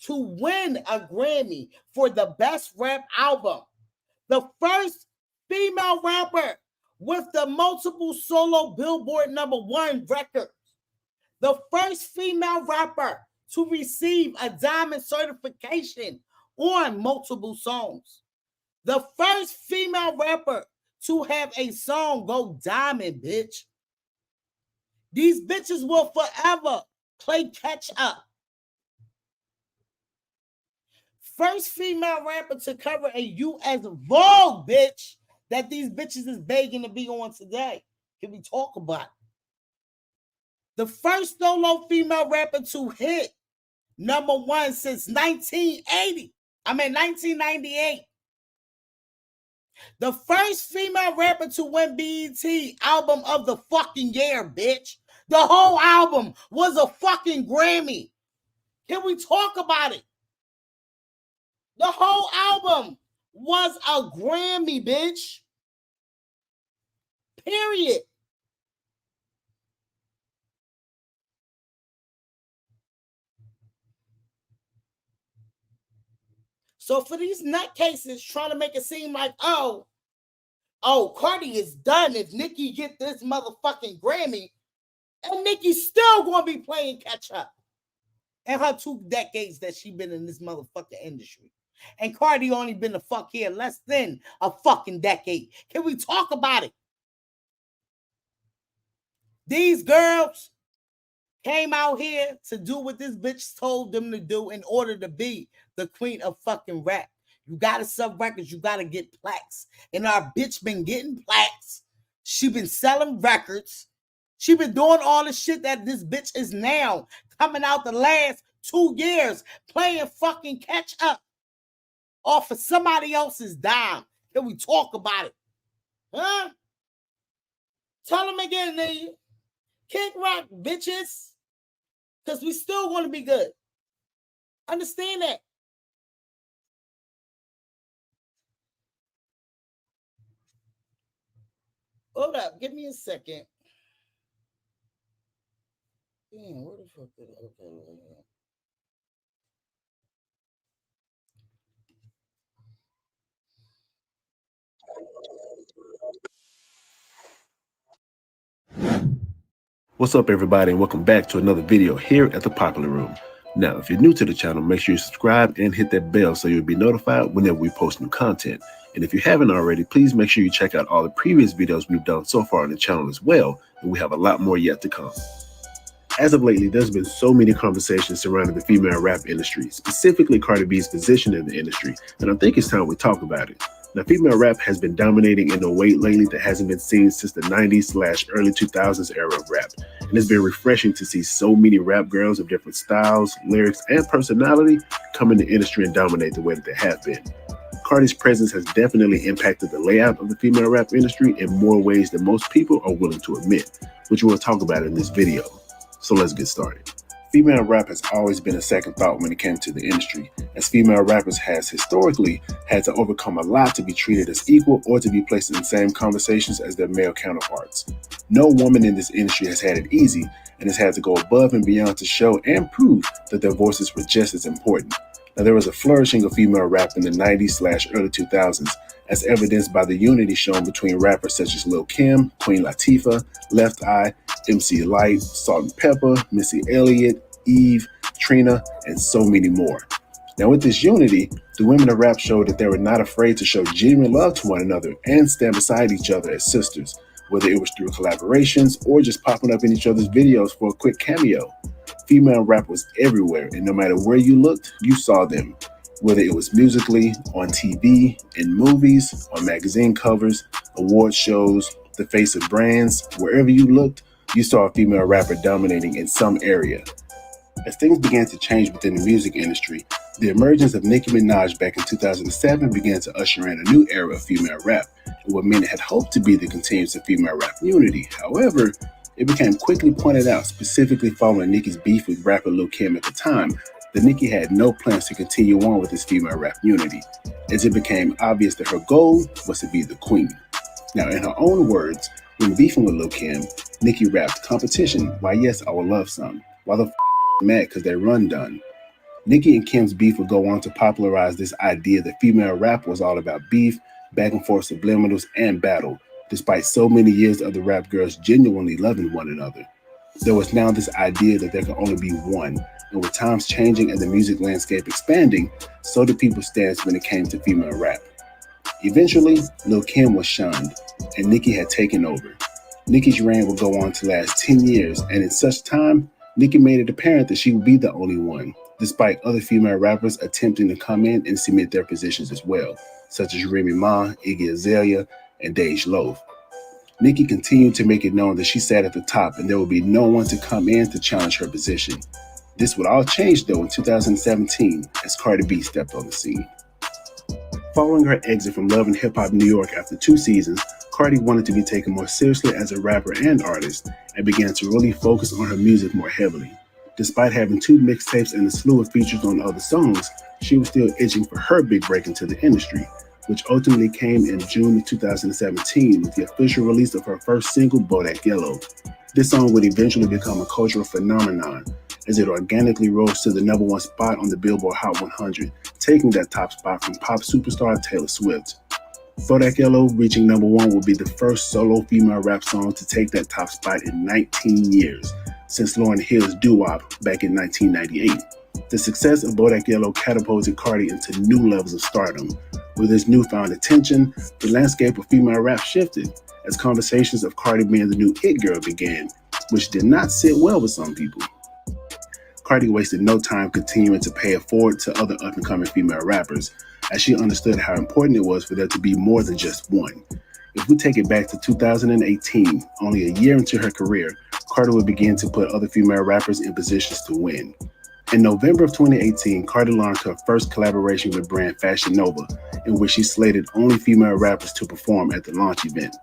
to win a Grammy for the best rap album, the first female rapper with the multiple solo Billboard #1 records, the first female rapper to receive a diamond certification on multiple songs, the first female rapper to have a song go diamond, bitch. These bitches will forever play catch up. First female rapper to cover a U.S. Vogue, bitch, that these bitches is begging to be on today. Can we talk about it? The first solo female rapper to hit #1 since 1998. The first female rapper to win BET Album of the fucking Year, bitch. The whole album was a fucking Grammy. Can we talk about it? The whole album was a Grammy, bitch. Period. So for these nutcases trying to make it seem like, oh, Cardi is done if Nicki get this motherfucking Grammy, and Nicki's still going to be playing catch up in her 2 decades that she been in this motherfucking industry. And Cardi only been the fuck here less than a fucking decade. Can we talk about it? These girls came out here to do what this bitch told them to do in order to be the queen of fucking rap. You gotta sell records, you gotta get plaques. And our bitch been getting plaques. She been selling records. She been doing all the shit that this bitch is now coming out the last 2 years playing fucking catch up off of somebody else's dime. Can we talk about it? Huh? Tell them again, nigga. Kick rock, bitches. Because we still want to be good. Understand that. Hold up. Give me a second. Damn, where the fuck did I go? What's up, everybody, and welcome back to another video here at the Popular Room. Now, if you're new to the channel, make sure you subscribe and hit that bell so you'll be notified whenever we post new content. And if you haven't already, please make sure you check out all the previous videos we've done so far on the channel as well, and we have a lot more yet to come. As of lately, there's been so many conversations surrounding the female rap industry, specifically Cardi B's position in the industry, and I think it's time we talk about it. Now, female rap has been dominating in a way lately that hasn't been seen since the 90s/early 2000s era of rap, and it's been refreshing to see so many rap girls of different styles, lyrics, and personality come in the industry and dominate the way that they have been. Cardi's presence has definitely impacted the layout of the female rap industry in more ways than most people are willing to admit, which we'll talk about in this video. So let's get started. Female rap has always been a second thought when it came to the industry, as female rappers has historically had to overcome a lot to be treated as equal or to be placed in the same conversations as their male counterparts. No woman in this industry has had it easy and has had to go above and beyond to show and prove that their voices were just as important. Now, there was a flourishing of female rap in the 90s/early 2000s, as evidenced by the unity shown between rappers such as Lil' Kim, Queen Latifah, Left Eye, MC Lyte, Salt-N-Pepa, Missy Elliott, Eve, Trina, and so many more. Now, with this unity, the women of rap showed that they were not afraid to show genuine love to one another and stand beside each other as sisters, whether it was through collaborations or just popping up in each other's videos for a quick cameo. Female rap was everywhere, and no matter where you looked, you saw them. Whether it was musically, on TV, in movies, on magazine covers, award shows, the face of brands, wherever you looked, you saw a female rapper dominating in some area. As things began to change within the music industry, the emergence of Nicki Minaj back in 2007 began to usher in a new era of female rap, and what many had hoped to be the continuance of female rap unity. However, it became quickly pointed out, specifically following Nicki's beef with rapper Lil' Kim at the time, that Nicki had no plans to continue on with this female rap unity, as it became obvious that her goal was to be the queen. Now, in her own words, when beefing with Lil' Kim, Nicki rapped, "Competition, why yes, I would love some. Why the mad cause they run done." Nicki and Kim's beef would go on to popularize this idea that female rap was all about beef, back and forth subliminals, and battle, despite so many years of the rap girls genuinely loving one another. There was now this idea that there could only be one, and with times changing and the music landscape expanding, so did people's stance when it came to female rap. Eventually, Lil' Kim was shunned, and Nicki had taken over. Nicki's reign would go on to last 10 years, and in such time, Nicki made it apparent that she would be the only one, despite other female rappers attempting to come in and cement their positions as well, such as Remy Ma, Iggy Azalea, and Dej Loaf. Nicki continued to make it known that she sat at the top and there would be no one to come in to challenge her position. This would all change though in 2017 as Cardi B stepped on the scene. Following her exit from Love and Hip Hop New York after 2 seasons, Cardi wanted to be taken more seriously as a rapper and artist and began to really focus on her music more heavily. Despite having 2 mixtapes and a slew of features on other songs, she was still itching for her big break into the industry, which ultimately came in June of 2017 with the official release of her first single, Bodak Yellow. This song would eventually become a cultural phenomenon as it organically rose to the #1 spot on the Billboard Hot 100, taking that top spot from pop superstar Taylor Swift. Bodak Yellow reaching #1 will be the first solo female rap song to take that top spot in 19 years, since Lauryn Hill's Doo-Wop back in 1998. The success of Bodak Yellow catapulted Cardi into new levels of stardom. With this newfound attention, the landscape of female rap shifted as conversations of Cardi being the new it girl began, which did not sit well with some people. Cardi wasted no time continuing to pay it forward to other up-and-coming female rappers, as she understood how important it was for there to be more than just one. If we take it back to 2018, only a year into her career, Cardi would begin to put other female rappers in positions to win. In November of 2018, Cardi launched her first collaboration with brand Fashion Nova, in which she slated only female rappers to perform at the launch event.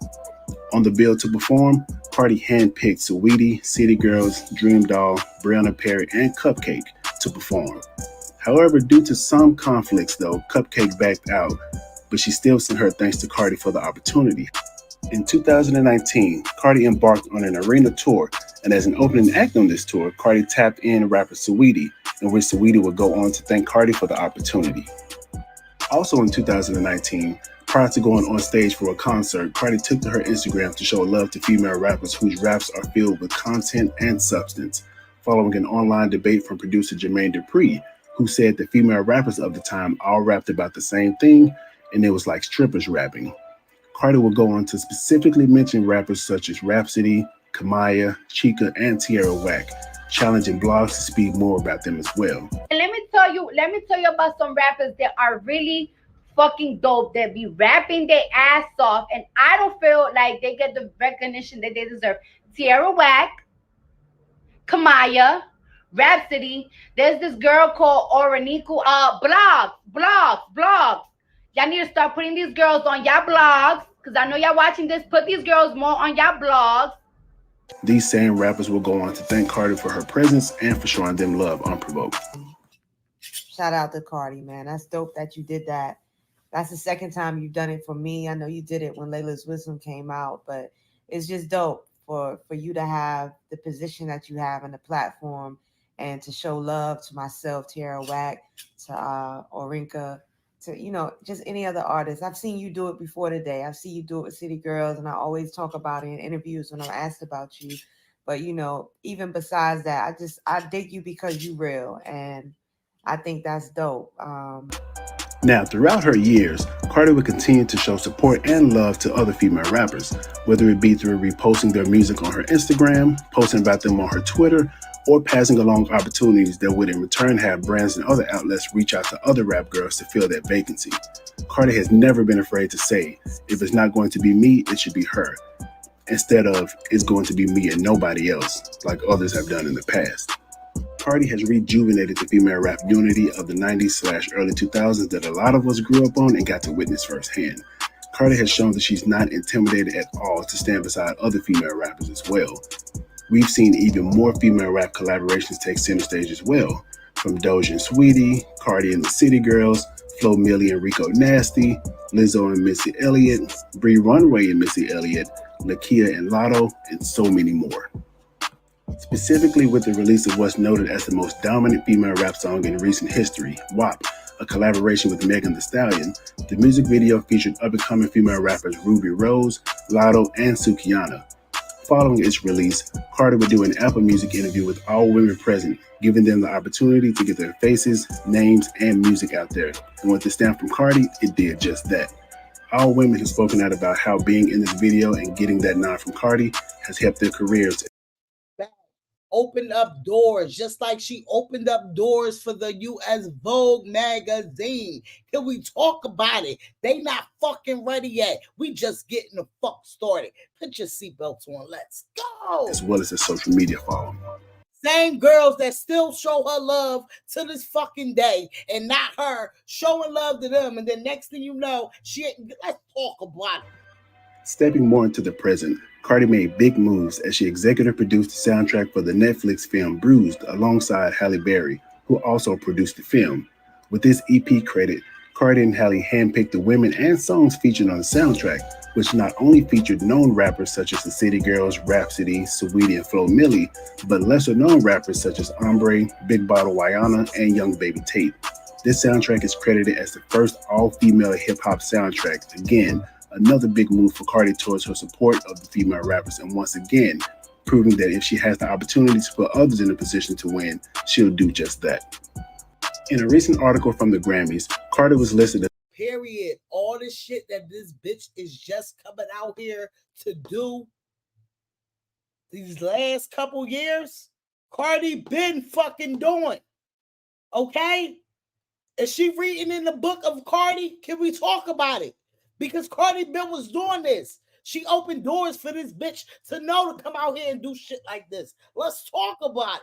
On the bill to perform, Cardi handpicked Saweetie, City Girls, Dream Doll, Brianna Perry, and Cupcake to perform. However, due to some conflicts though, Cupcake backed out, but she still sent her thanks to Cardi for the opportunity. In 2019, Cardi embarked on an arena tour, and as an opening act on this tour, Cardi tapped in rapper Saweetie, in which Saweetie would go on to thank Cardi for the opportunity. Also in 2019, prior to going on stage for a concert, Cardi took to her Instagram to show love to female rappers whose raps are filled with content and substance, following an online debate from producer Jermaine Dupri, who said the female rappers of the time all rapped about the same thing, and it was like strippers rapping. Cardi will go on to specifically mention rappers such as Rhapsody, Kamaya, Chica, and Tierra Whack, challenging blogs to speak more about them as well. And let me tell you about some rappers that are really fucking dope, that be rapping their ass off, and I don't feel like they get the recognition that they deserve. Throwback, Kamaya, Rhapsody. There's this girl called Oraniku. Blogs. Y'all need to start putting these girls on y'all blogs, because I know y'all watching this. Put these girls more on y'all blogs. These same rappers will go on to thank Cardi for her presence and for showing them love unprovoked. Shout out to Cardi, man. That's dope that you did that. That's the second time you've done it for me. I know you did it when Layla's Wisdom came out, but it's just dope for you to have the position that you have and the platform, and to show love to myself, Tierra Whack, to Orinka, to, just any other artist. I've seen you do it before today. I've seen you do it with City Girls, and I always talk about it in interviews when I'm asked about you. But, even besides that, I dig you because you real, and I think that's dope. Now, throughout her years, Cardi would continue to show support and love to other female rappers, whether it be through reposting their music on her Instagram, posting about them on her Twitter, or passing along opportunities that would in return have brands and other outlets reach out to other rap girls to fill that vacancy. Cardi has never been afraid to say, if it's not going to be me, it should be her, instead of it's going to be me and nobody else, like others have done in the past. Cardi has rejuvenated the female rap unity of the 90s/early 2000s that a lot of us grew up on and got to witness firsthand. Cardi has shown that she's not intimidated at all to stand beside other female rappers as well. We've seen even more female rap collaborations take center stage as well, from Doja and Sweetie, Cardi and the City Girls, Flo Milli and Rico Nasty, Lizzo and Missy Elliott, Bree Runway and Missy Elliott, Lakia and Lotto, and so many more. Specifically with the release of what's noted as the most dominant female rap song in recent history, WAP, a collaboration with Megan Thee Stallion, the music video featured up-and-coming female rappers Ruby Rose, Lotto, and Sukihana. Following its release, Cardi would do an Apple Music interview with all women present, giving them the opportunity to get their faces, names, and music out there. And with the stamp from Cardi, it did just that. All women have spoken out about how being in this video and getting that nod from Cardi has helped their careers. Opened up doors, just like she opened up doors for the U.S. Vogue magazine. Can we talk about it? They not fucking ready yet. We just getting the fuck started. Put your seatbelts on. Let's go. As well as her social media following. Same girls that still show her love to this fucking day, and not her showing love to them. And then next thing you know, let's talk about it. Stepping more into the present, Cardi made big moves as she executive produced the soundtrack for the Netflix film Bruised alongside Halle Berry, who also produced the film. With this EP credit, Cardi and Halle handpicked the women and songs featured on the soundtrack, which not only featured known rappers such as the City Girls, Rhapsody, Saweetie, and Flo Milli, but lesser known rappers such as Umar, Big Bottle Wayana, and Young Baby Tate. This soundtrack is credited as the first all-female hip-hop soundtrack. Again, another big move for Cardi towards her support of the female rappers, and once again, proving that if she has the opportunity to put others in a position to win, she'll do just that. In a recent article from the Grammys, Cardi was listed as period. All this shit that this bitch is just coming out here to do these last couple years, Cardi been fucking doing. Okay? Is she reading in the book of Cardi? Can we talk about it? Because Cardi B was doing this. She opened doors for this bitch to know to come out here and do shit like this. Let's talk about it.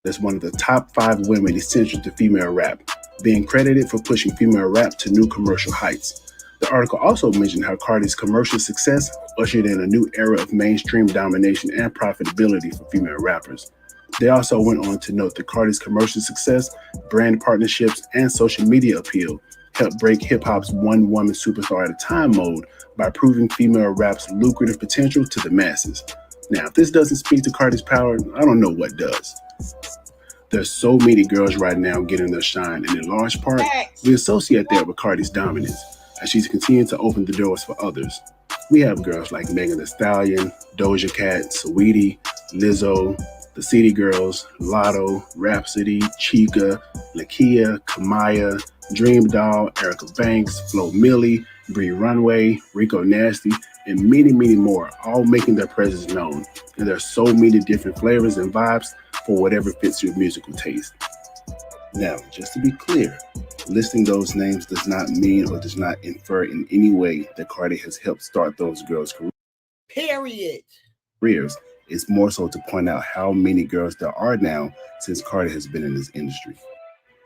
as one of the top 5 women essential to female rap, being credited for pushing female rap to new commercial heights. The article also mentioned how Cardi's commercial success ushered in a new era of mainstream domination and profitability for female rappers. They also went on to note that Cardi's commercial success, brand partnerships, and social media appeal helped break hip-hop's one-woman superstar at a time mode by proving female rap's lucrative potential to the masses. Now, if this doesn't speak to Cardi's power, I don't know what does. There's so many girls right now getting their shine, and in large part, we associate that with Cardi's dominance, as she's continuing to open the doors for others. We have girls like Megan Thee Stallion, Doja Cat, Saweetie, Lizzo, the City Girls, Lotto, Rhapsody, Chica, Lakia, Kamaya, Dream Doll, Erica Banks, Flo Milli, Bree Runway, Rico Nasty, and many, many more, all making their presence known. And there's so many different flavors and vibes for whatever fits your musical taste. Now, just to be clear, listing those names does not mean or does not infer in any way that Cardi has helped start those girls' Period. careers. It's more so to point out how many girls there are now since Cardi has been in this industry.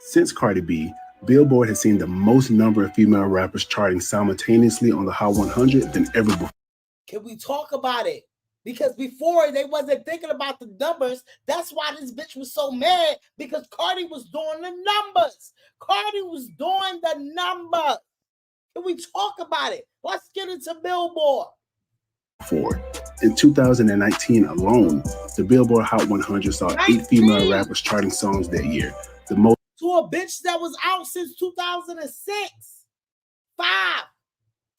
Since Cardi B, Billboard has seen the most number of female rappers charting simultaneously on the Hot 100 than ever before. Can we talk about it? Because before they wasn't thinking about the numbers. That's why this bitch was so mad, because Cardi was doing the numbers. Cardi was doing the numbers. Can we talk about it? Let's get into Billboard. In 2019 alone, the Billboard Hot 100 saw 8 female rappers charting songs that year. The most to a bitch that was out since 2006, 5,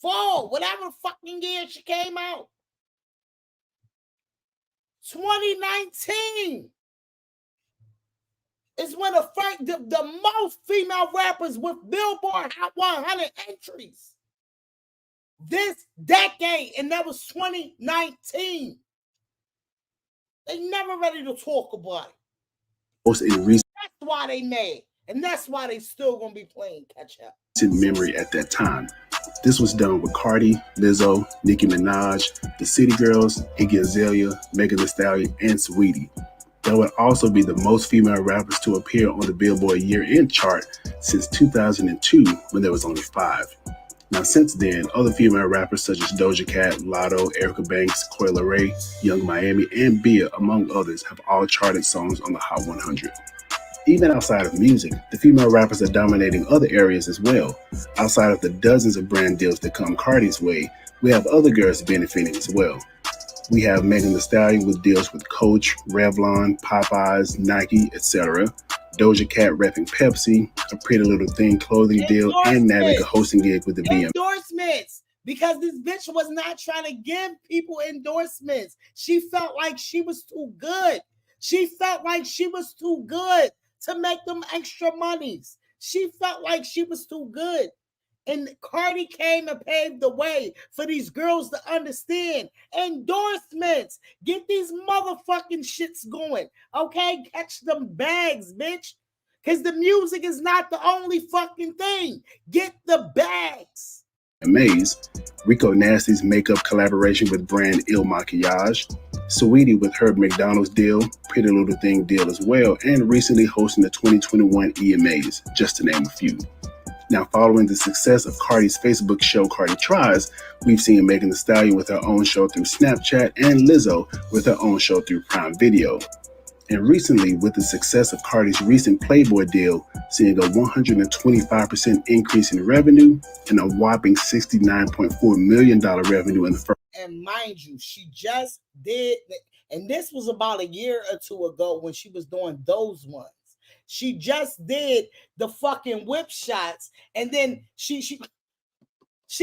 4, whatever fucking year she came out. 2019 is when the most female rappers with Billboard Hot 100 entries this decade, and that was 2019. They never ready to talk about it. That's why they mad, and that's why they still gonna be playing catch up. In memory at that time. This was done with Cardi, Lizzo, Nicki Minaj, the City Girls, Iggy Azalea, Megan Thee Stallion, and Saweetie. That would also be the most female rappers to appear on the Billboard year-end chart since 2002, when there was only 5. Now, since then, other female rappers such as Doja Cat, Lotto, Erica Banks, Coi Leray, Young Miami, and Bia, among others, have all charted songs on the Hot 100. Even outside of music, the female rappers are dominating other areas as well. Outside of the dozens of brand deals that come Cardi's way, we have other girls benefiting as well. We have Megan Thee Stallion with deals with Coach, Revlon, Popeyes, Nike, etc. Doja Cat repping Pepsi, a Pretty Little Thing clothing deal, and nabbing a hosting gig with the BM. Endorsements, because this bitch was not trying to give people endorsements. She felt like she was too good. She felt like she was too good to make them extra monies. She felt like she was too good. And Cardi came and paved the way for these girls to understand. Endorsements. Get these motherfucking shits going. Okay? Catch them bags, bitch. Because the music is not the only fucking thing. Get the bags. Maze, Rico Nasty's makeup collaboration with brand Il Maquillage, Saweetie with her McDonald's deal, Pretty Little Thing deal as well, and recently hosting the 2021 EMAs, just to name a few. Now, following the success of Cardi's Facebook show Cardi Tries, we've seen Megan Thee Stallion with her own show through Snapchat and Lizzo with her own show through Prime Video. And recently, with the success of Cardi's recent Playboy deal, seeing a 125% increase in revenue and a whopping $69.4 million revenue in the first. And mind you, she just did, and this was about a year or two ago when she was doing those ones. She just did the fucking whip shots, and then she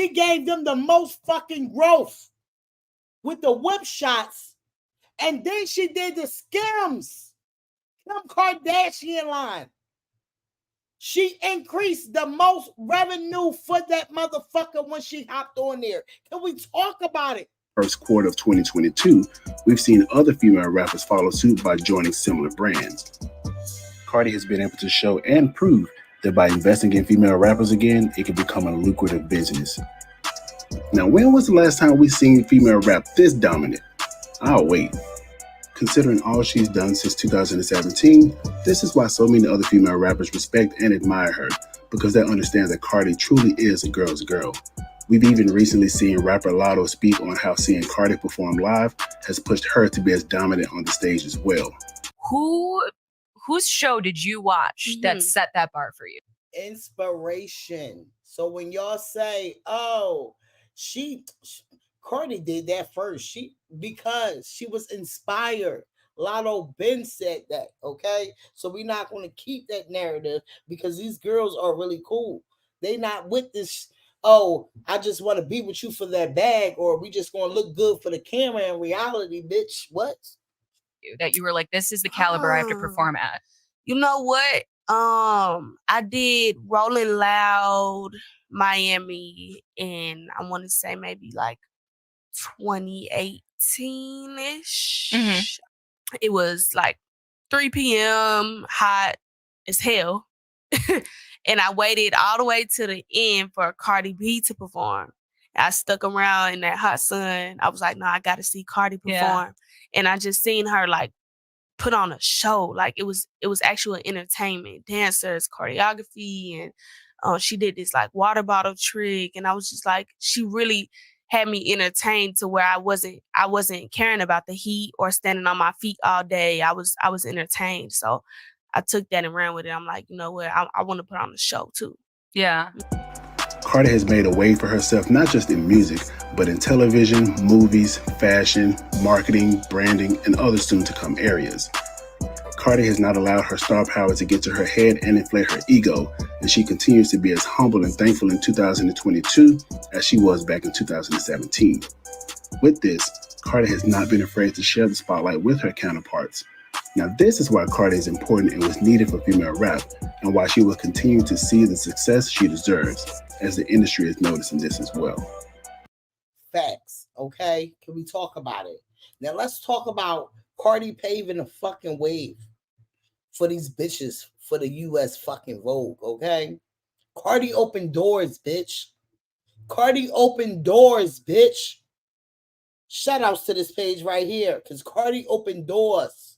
gave them the most fucking growth with the whip shots, and then she did the Skims, Kim Kardashian line. She increased the most revenue for that motherfucker when she hopped on there. Can we talk about it? First quarter of 2022, we've seen other female rappers follow suit by joining similar brands. Cardi has been able to show and prove that by investing in female rappers again, it can become a lucrative business. Now, when was the last time we seen female rap this dominant? I'll wait. Considering all she's done since 2017, this is why so many other female rappers respect and admire her, because they understand that Cardi truly is a girl's girl. We've even recently seen rapper Lotto speak on how seeing Cardi perform live has pushed her to be as dominant on the stage as well. Whose show did you watch that set that bar for you? Inspiration. So when y'all say, oh, Cardi did that first, because she was inspired. Lotto Ben said that, okay? So we're not going to keep that narrative, because these girls are really cool. They not with this, oh, I just want to be with you for that bag, or we just going to look good for the camera. In reality, bitch, what? That you were like, this is the caliber I have to perform at. You know what? I did Rolling Loud, Miami, and I want to say maybe like 2018-ish. It was like 3 p.m., hot as hell. And I waited all the way to the end for Cardi B to perform. I stuck around in that hot sun. I was like, no, I got to see Cardi perform. Yeah. And I just seen her like put on a show. Like it was actual entertainment, dancers, choreography, and she did this like water bottle trick. And I was just like, she really had me entertained to where I wasn't caring about the heat or standing on my feet all day. I was entertained. So I took that and ran with it. I'm like, you know what? I want to put on a show too. Yeah. Cardi has made a way for herself not just in music, but in television, movies, fashion, marketing, branding, and other soon-to-come areas. Cardi has not allowed her star power to get to her head and inflate her ego, and she continues to be as humble and thankful in 2022 as she was back in 2017. With this, Cardi has not been afraid to share the spotlight with her counterparts. Now, this is why Cardi is important and was needed for female rap, and why she will continue to see the success she deserves, as the industry is noticing this as well. Facts, okay? Can we talk about it? Now, let's talk about Cardi paving a fucking wave for these bitches for the U.S. fucking Vogue, okay? Cardi opened doors, bitch. Cardi opened doors, bitch. Shout outs to this page right here, because Cardi opened doors.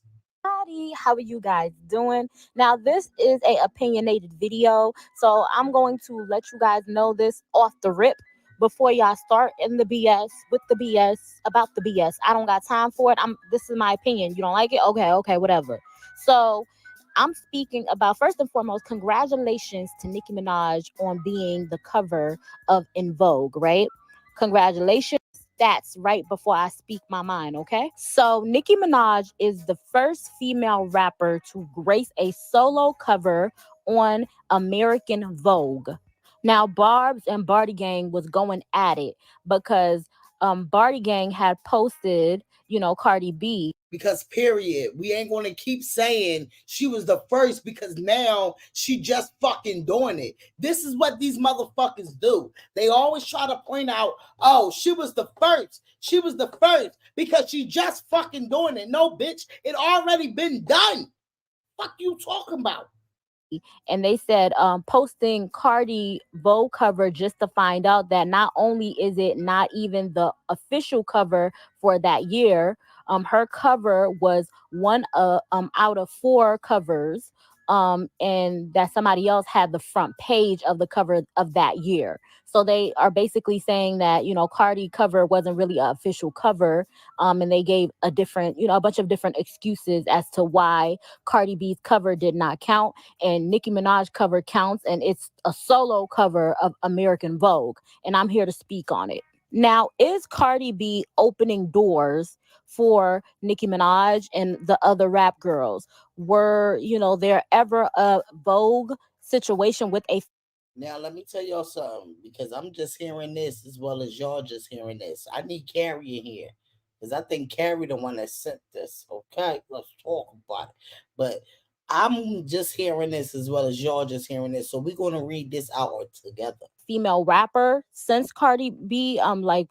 Howdy, how are you guys doing? Now, this is a opinionated video, so I'm going to let you guys know this off the rip before y'all start in the BS with the BS about the BS. I don't got time for it. This is my opinion. You don't like it? Okay, whatever. So I'm speaking about, first and foremost, congratulations to Nicki Minaj on being the cover of In Vogue, right? Congratulations. Stats right before I speak my mind, okay? So Nicki Minaj is the first female rapper to grace a solo cover on American Vogue. Now, Barb's and Barty Gang was going at it because Barty Gang had posted, Cardi B. Because period, we ain't going to keep saying she was the first because now she just fucking doing it. This is what these motherfuckers do. They always try to point out, oh, she was the first. She was the first because she just fucking doing it. No, bitch, it already been done. Fuck you talking about? And they said posting Cardi Vogue cover just to find out that not only is it not even the official cover for that year, her cover was one out of 4 covers, and that somebody else had the front page of the cover of that year. So they are basically saying that, Cardi cover wasn't really an official cover, and they gave a bunch of different excuses as to why Cardi B's cover did not count, and Nicki Minaj cover counts, and it's a solo cover of American Vogue, and I'm here to speak on it. Now, is Cardi B opening doors for Nicki Minaj and the other rap girls? Were, there ever a Vogue situation with a... Now, let me tell y'all something, because I'm just hearing this as well as y'all just hearing this. I need Carrie in here, because I think Carrie the one that sent this, okay? Let's talk about it. But I'm just hearing this as well as y'all just hearing this, so we're going to read this out together. Female rapper since Cardi B,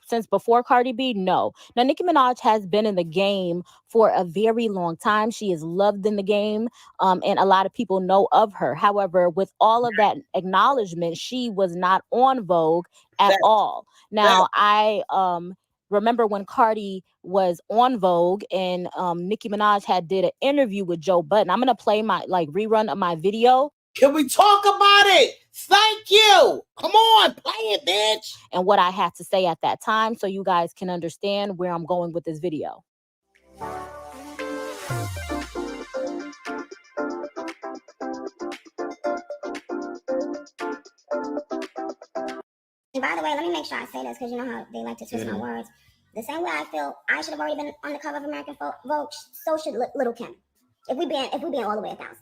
since before Cardi B? No. Now, Nicki Minaj has been in the game for a very long time. She is loved in the game, and a lot of people know of her. However, with all of that acknowledgement, she was not on Vogue at all. Now, I remember when Cardi was on Vogue and Nicki Minaj had did an interview with Joe Budden. I'm gonna play my rerun of my video. Can we talk about it? Thank you. Come on, play it, bitch. And what I had to say at that time, so you guys can understand where I'm going with this video. And by the way, let me make sure I say this because you know how they like to twist my words. The same way I feel I should have already been on the cover of American Vogue, so should Little Kim. If we being all the way 1,000.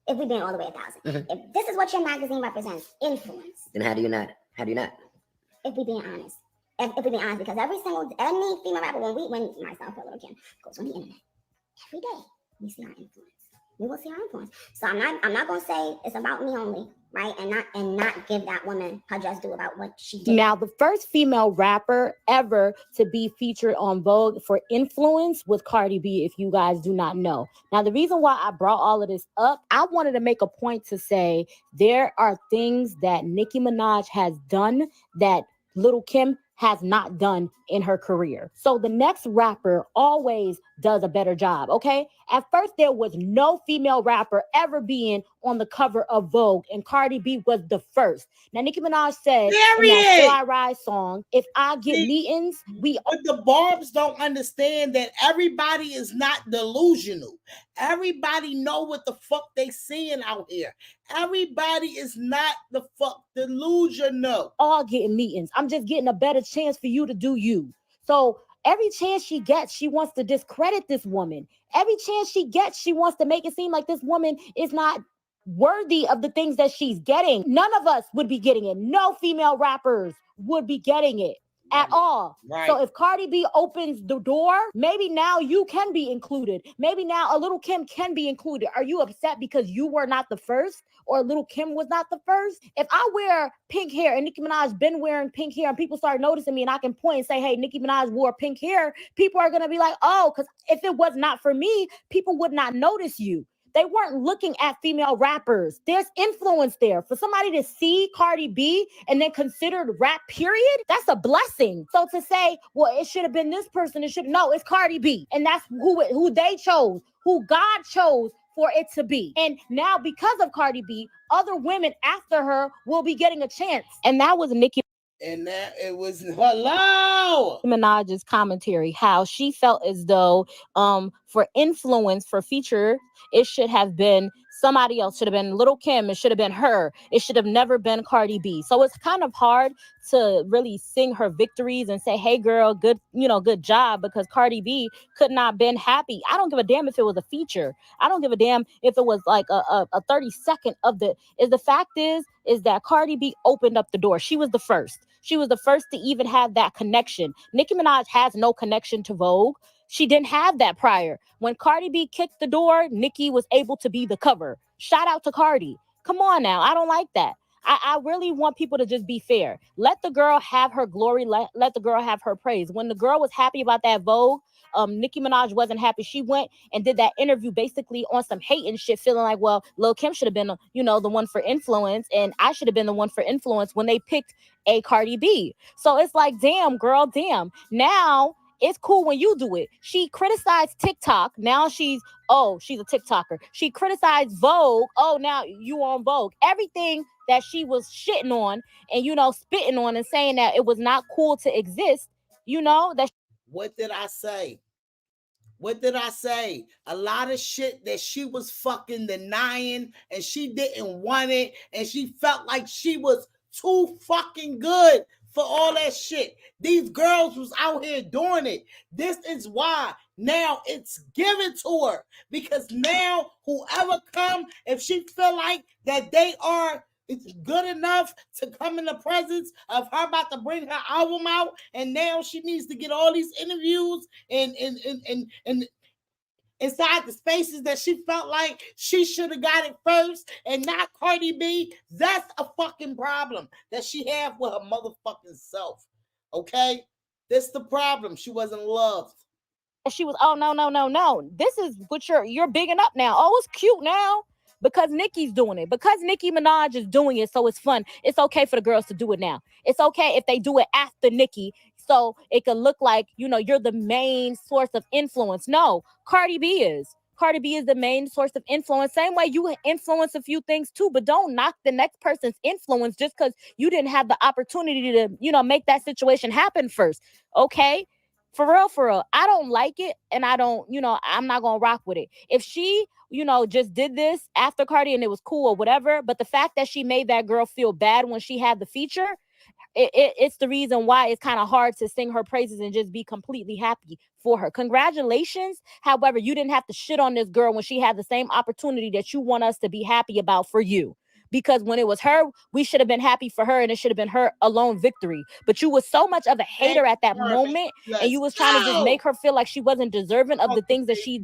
If we being all the way 1,000. If this is what your magazine represents, influence. Then how do you not? If we being honest. If we being honest, because any female rapper, when myself or Little Kim goes on the internet, every day we see our influence. we will see her influence. So I'm not gonna say it's about me only, right? And not give that woman her just due about what she did. Now, the first female rapper ever to be featured on Vogue for influence was Cardi B, if you guys do not know. Now, the reason why I brought all of this up, I wanted to make a point to say there are things that Nicki Minaj has done that Lil' Kim has not done in her career. So the next rapper always does a better job, okay? At first, there was no female rapper ever being on the cover of Vogue, and Cardi B was the first. Now, Nicki Minaj said in that So I Rise song, if I get meetings, But the Barbs don't understand that everybody is not delusional. Everybody know what the fuck they seeing out here. Everybody is not the fuck delusional. All getting meetings. I'm just getting a better chance for you to do you. So every chance she gets, she wants to discredit this woman. Every chance she gets, she wants to make it seem like this woman is not worthy of the things that she's getting. None of us would be getting it. No female rappers would be getting it at all. Right. So if Cardi B opens the door, maybe now you can be included. Maybe now a Lil' Kim can be included. Are you upset because you were not the first, or Lil' Kim was not the first? If I wear pink hair and Nicki Minaj been wearing pink hair and people start noticing me and I can point and say, hey, Nicki Minaj wore pink hair, people are going to be like, oh, because if it was not for me, people would not notice you. They weren't looking at female rappers. There's influence there. For somebody to see Cardi B and then considered rap, period, that's a blessing. So to say, well, it should have been this person, no, it's Cardi B. And that's who they chose, who God chose for it to be. And now because of Cardi B, other women after her will be getting a chance. And that was Nicki. And that it was hello Minaj's commentary, how she felt as though for influence, for feature, it should have been somebody else. Should have been Lil' Kim. It should have been her. It should have never been Cardi B. So it's kind of hard to really sing her victories and say, hey girl, good job, because Cardi B could not been happy. I don't give a damn if it was a feature. I don't give a damn if it was like a 30-second of the fact is that Cardi B opened up the door. She was the first. She was the first to even have that connection. Nicki Minaj has no connection to Vogue. She didn't have that prior. When Cardi B kicked the door, Nicki was able to be the cover. Shout out to Cardi. Come on now. I don't like that. I really want people to just be fair. Let the girl have her glory. Let the girl have her praise. When the girl was happy about that Vogue, Nicki Minaj wasn't happy. She went and did that interview basically on some hate and shit, feeling like, well, Lil' Kim should have been, the one for influence, and I should have been the one for influence when they picked a Cardi B. So it's like, damn, girl, damn. Now it's cool when you do it. She criticized TikTok. Now she's a TikToker. She criticized Vogue. Oh, now you on Vogue. Everything that she was shitting on and, spitting on and saying that it was not cool to exist, that. What did I say? What did I say? A lot of shit that she was fucking denying and she didn't want it and she felt like she was too fucking good for all that shit. These girls was out here doing it. This is why now it's given to her, because now whoever come, if she feel like that they are it's good enough to come in the presence of her about to bring her album out, and now she needs to get all these interviews and inside the spaces that she felt like she should have got it first and not Cardi B. That's a fucking problem that she have with her motherfucking self. Okay? That's the problem. She wasn't loved. She was, oh, no. This is what you're bigging up now. Oh, it's cute now. Because Nicki's doing it. Because Nicki Minaj is doing it, so it's fun. It's okay for the girls to do it now. It's okay if they do it after Nicki, so it can look like, you're the main source of influence. No, Cardi B is. Cardi B is the main source of influence. Same way you influence a few things too, but don't knock the next person's influence just because you didn't have the opportunity to, make that situation happen first. Okay? For real. I don't like it, and I don't, I'm not going to rock with it. If she, just did this after Cardi and it was cool or whatever, but the fact that she made that girl feel bad when she had the feature, it's the reason why it's kind of hard to sing her praises and just be completely happy for her. Congratulations. However, you didn't have to shit on this girl when she had the same opportunity that you want us to be happy about for you. Because when it was her, we should have been happy for her, and it should have been her alone victory. But you was so much of a hater at that moment, and you was trying to just make her feel like she wasn't deserving of the things that she,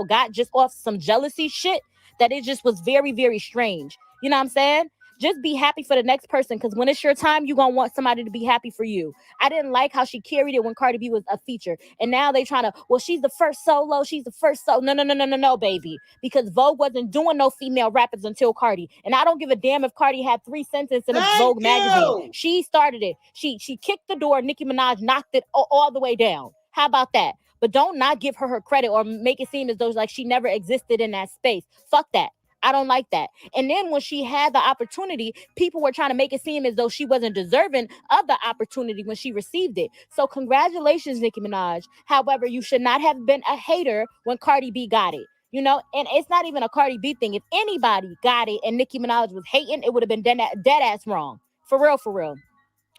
got just off some jealousy shit, that it just was very, very strange. You know what I'm saying? Just be happy for the next person, because when it's your time, you're going to want somebody to be happy for you. I didn't like how she carried it when Cardi B was a feature. And now they trying to, well, she's the first solo. She's the first solo. No, baby. Because Vogue wasn't doing no female rappers until Cardi. And I don't give a damn if Cardi had 3 sentences in a Vogue magazine. She started it. She kicked the door. Nicki Minaj knocked it all the way down. How about that? But don't not give her credit or make it seem as though like she never existed in that space. Fuck that. I don't like that. And then when she had the opportunity, people were trying to make it seem as though she wasn't deserving of the opportunity when she received it. So congratulations, Nicki Minaj. However, you should not have been a hater when Cardi B got it. You know, and it's not even a Cardi B thing. If anybody got it and Nicki Minaj was hating, it would have been dead ass wrong. For real.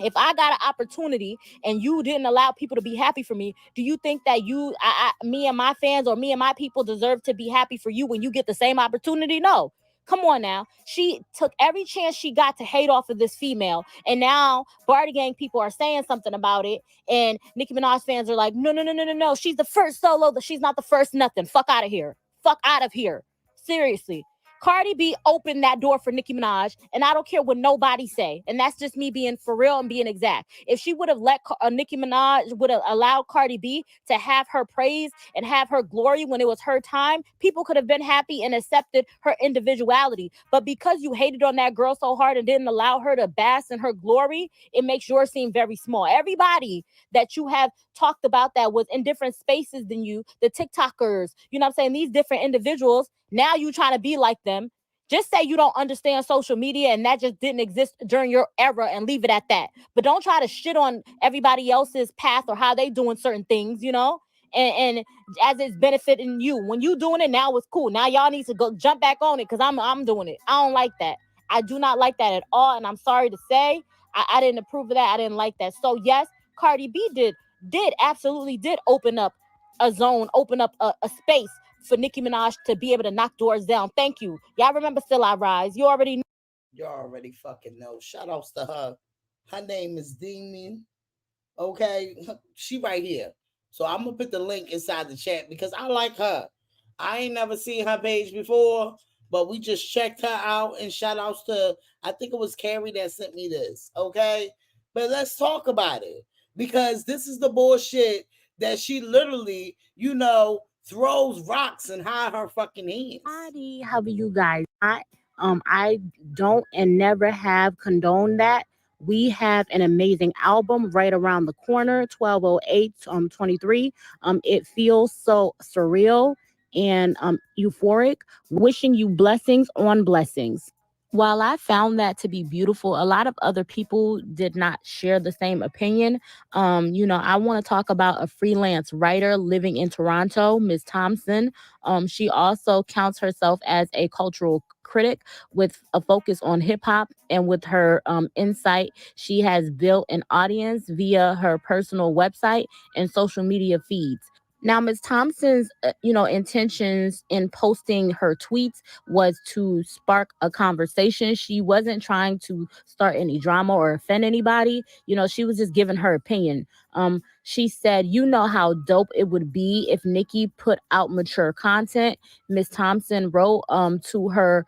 If I got an opportunity and you didn't allow people to be happy for me, do you think that me and my fans or me and my people deserve to be happy for you when you get the same opportunity? No. Come on now. She took every chance she got to hate off of this female. And now Barty Gang people are saying something about it. And Nicki Minaj fans are like, no. She's the first solo. She's not the first nothing. Fuck out of here. Seriously. Cardi B opened that door for Nicki Minaj, and I don't care what nobody say. And that's just me being for real and being exact. If she would have let Nicki Minaj, would have allowed Cardi B to have her praise and have her glory when it was her time, people could have been happy and accepted her individuality. But because you hated on that girl so hard and didn't allow her to bask in her glory, it makes yours seem very small. Everybody that you have talked about that was in different spaces than you, the TikTokers, you know what I'm saying, these different individuals, now you trying to be like them. Just say you don't understand social media and that just didn't exist during your era and leave it at that. But don't try to shit on everybody else's path or how they doing certain things, you know, and as it's benefiting you. When you doing it now, it's cool. Now y'all need to go jump back on it because I'm doing it. I don't like that. I do not like that at all. And I'm sorry to say I didn't approve of that. I didn't like that. So yes, Cardi B absolutely did open up a zone, open up a space for Nicki Minaj to be able to knock doors down. Thank you. Y'all remember Still I Rise. You already know. You already fucking know. Shout outs to her. Her name is Demon. Okay? She right here. So I'm going to put the link inside the chat because I like her. I ain't never seen her page before, but we just checked her out, and shout outs to, I think it was Carrie that sent me this. Okay? But let's talk about it because this is the bullshit that she literally, you know, throws rocks and hide her fucking hands. How are you guys? I don't and never have condoned that. We have an amazing album right around the corner, 12/08/23. It feels so surreal and euphoric. Wishing you blessings on blessings. While I found that to be beautiful, a lot of other people did not share the same opinion. I want to talk about a freelance writer living in Toronto, Ms. Thompson. She also counts herself as a cultural critic with a focus on hip hop, and with her insight, she has built an audience via her personal website and social media feeds. Now, Ms. Thompson's, intentions in posting her tweets was to spark a conversation. She wasn't trying to start any drama or offend anybody. She was just giving her opinion. She said, you know how dope it would be if Nicki put out mature content. Ms. Thompson wrote to her,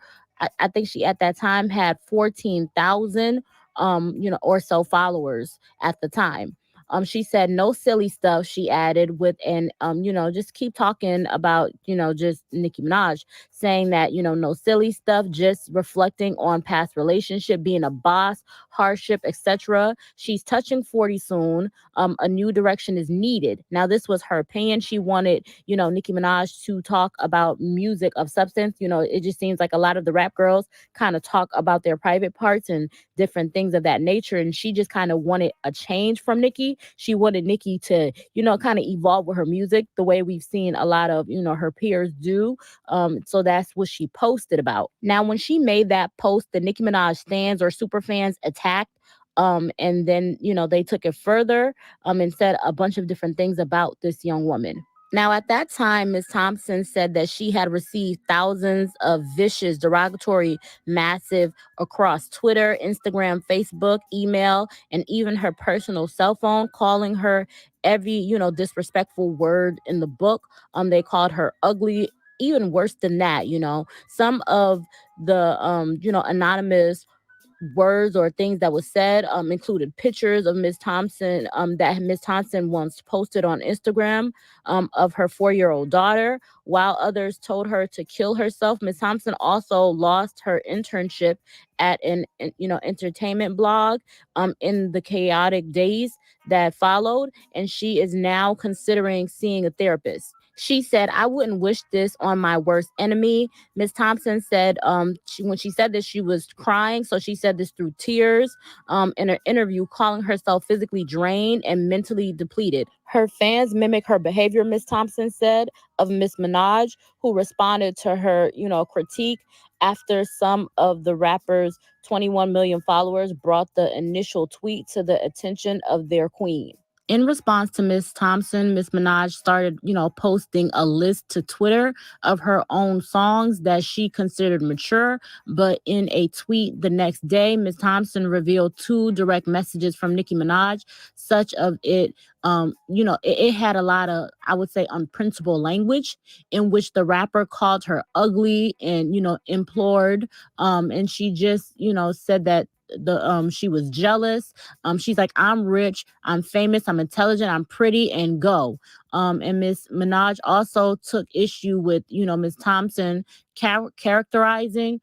I think she at that time had 14,000, or so followers at the time. She said, no silly stuff, she added with, and, just keep talking about, just Nicki Minaj saying that, no silly stuff, just reflecting on past relationship, being a boss, hardship, etc. She's touching 40 soon. A new direction is needed. Now, this was her opinion. She wanted, Nicki Minaj to talk about music of substance. It just seems like a lot of the rap girls kind of talk about their private parts and different things of that nature. And she just kind of wanted a change from Nicki. She wanted Nicki to, kind of evolve with her music the way we've seen a lot of, her peers do. So that's what she posted about. Now, when she made that post, the Nicki Minaj stans or super fans attacked. And then, they took it further and said a bunch of different things about this young woman. Now, at that time, Ms. Thompson said that she had received thousands of vicious, derogatory, massive across Twitter, Instagram, Facebook, email, and even her personal cell phone, calling her every, disrespectful word in the book. They called her ugly, even worse than that. Some of the anonymous words or things that was said included pictures of Miss Thompson that Miss Thompson once posted on Instagram of her 4-year-old daughter, while others told her to kill herself. Miss Thompson also lost her internship at an entertainment blog in the chaotic days that followed, and she is now considering seeing a therapist. She said, "I wouldn't wish this on my worst enemy." Miss Thompson said when she said this, she was crying. So she said this through tears in an interview, calling herself physically drained and mentally depleted. Her fans mimic her behavior, Miss Thompson said, of Miss Minaj, who responded to her, critique after some of the rapper's 21 million followers brought the initial tweet to the attention of their queen. In response to Miss Thompson, Miss Minaj started, posting a list to Twitter of her own songs that she considered mature. But in a tweet the next day, Miss Thompson revealed 2 direct messages from Nicki Minaj, such of it, it had a lot of, I would say, unprincipled language in which the rapper called her ugly and, implored. And she just, said that she was jealous. She's like, "I'm rich, I'm famous, I'm intelligent, I'm pretty, and go." And Miss Minaj also took issue with, Miss Thompson characterizing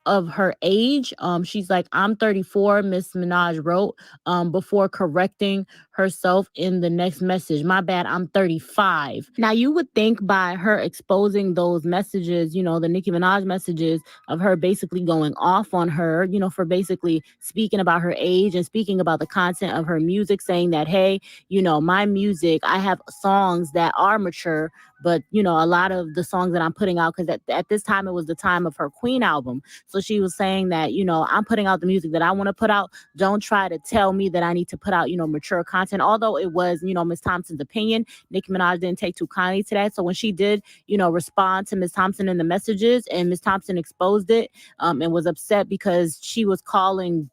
of her age. She's like, "I'm 34," Miss Minaj wrote, before correcting herself in the next message. "My bad, I'm 35." Now, you would think by her exposing those messages, the Nicki Minaj messages of her basically going off on her, for basically speaking about her age and speaking about the content of her music, saying that, "Hey, my music, I have songs that are mature, but, a lot of the songs that I'm putting out," because at this time, it was the time of her Queen album. So she was saying that, "I'm putting out the music that I want to put out. Don't try to tell me that I need to put out, mature content." Although it was, Miss Thompson's opinion, Nicki Minaj didn't take too kindly to that. So when she did, respond to Miss Thompson in the messages, and Miss Thompson exposed it and was upset because she was calling,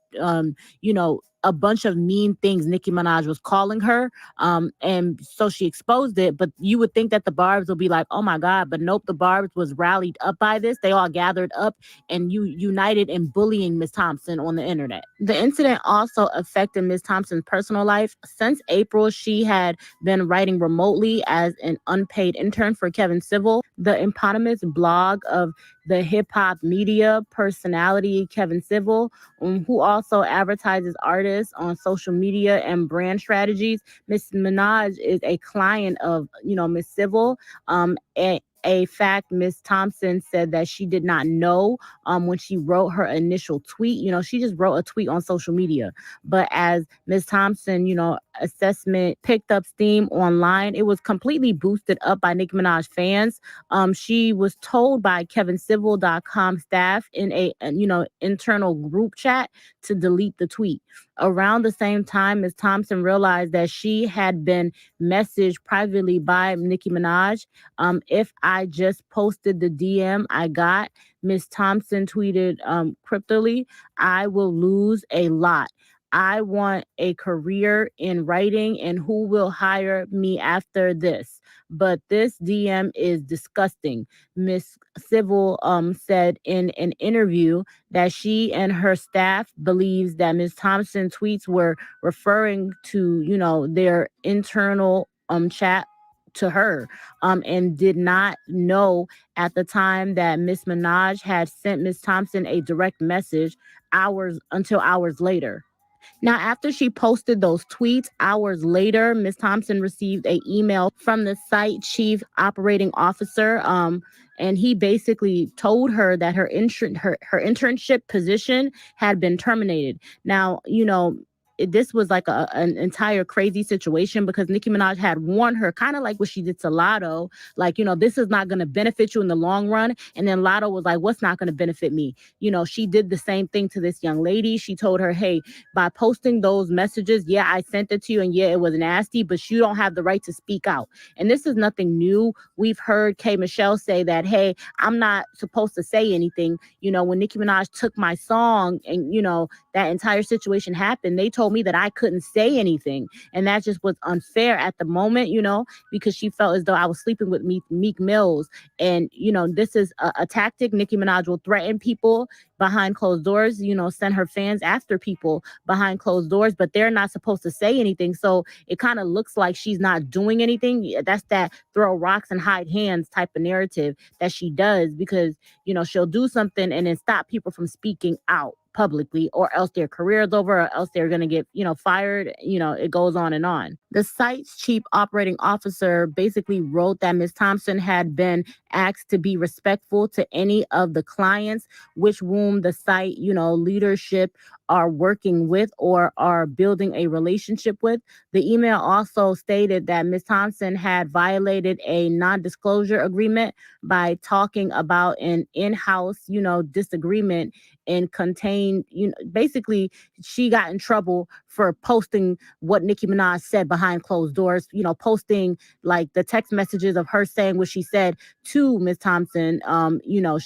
a bunch of mean things Nicki Minaj was calling her. And so she exposed it, but you would think that the Barbs will be like, "Oh my God," but nope, the Barbs was rallied up by this. They all gathered up and united in bullying Miss Thompson on the internet. The incident also affected Miss Thompson's personal life. Since April, she had been writing remotely as an unpaid intern for Kevin Civil, the eponymous blog of the hip-hop media personality Kevin Civil, who also advertises artists on social media and brand strategies. Miss Minaj is a client of, Miss Civil. A fact Miss Thompson said that she did not know when she wrote her initial tweet. She just wrote a tweet on social media. But as Miss Thompson, assessment picked up steam online, it was completely boosted up by Nicki Minaj fans. She was told by KevinCivil.com staff in a internal group chat to delete the tweet. Around the same time, Miss Thompson realized that she had been messaged privately by Nicki Minaj. "If I just posted the DM I got," Miss Thompson tweeted cryptically, "I will lose a lot. I want a career in writing, and who will hire me after this? But this DM is disgusting." Miss Civil said in an interview that she and her staff believes that Miss Thompson tweets were referring to, their internal chat to her, and did not know at the time that Miss Minaj had sent Miss Thompson a direct message until hours later. Now, after she posted those tweets, hours later, Miss Thompson received an email from the site chief operating officer, and he basically told her that her internship position had been terminated. Now, this was like an entire crazy situation because Nicki Minaj had warned her, kind of like what she did to Lotto, like, this is not going to benefit you in the long run. And then Lotto was like, "What's not going to benefit me?" She did the same thing to this young lady. She told her, "Hey, by posting those messages, yeah, I sent it to you, and yeah, it was nasty, but you don't have the right to speak out." And this is nothing new. We've heard K. Michelle say that, "Hey, I'm not supposed to say anything." When Nicki Minaj took my song and, that entire situation happened, they told told me that I couldn't say anything. And that just was unfair at the moment, you know, because she felt as though I was sleeping with Meek Mills. And, you know, this is a tactic. Nicki Minaj will threaten people behind closed doors, you know, send her fans after people behind closed doors, but they're not supposed to say anything. So it kind of looks like she's not doing anything. That's that throw rocks and hide hands type of narrative that she does, because, you know, she'll do something and then stop people from speaking out publicly, or else their career's over, or else they're going to get, you know, fired. You know, it goes on and on. The site's chief operating officer basically wrote that Ms. Thompson had been asked to be respectful to any of the clients which whom the site, you know, leadership are working with or are building a relationship with. The email also stated that Ms. Thompson had violated a non-disclosure agreement by talking about an in-house, you know, disagreement and contained, you know, basically she got in trouble for posting what Nicki Minaj said behind closed doors, you know, posting like the text messages of her saying what she said to Ms. Thompson. You know,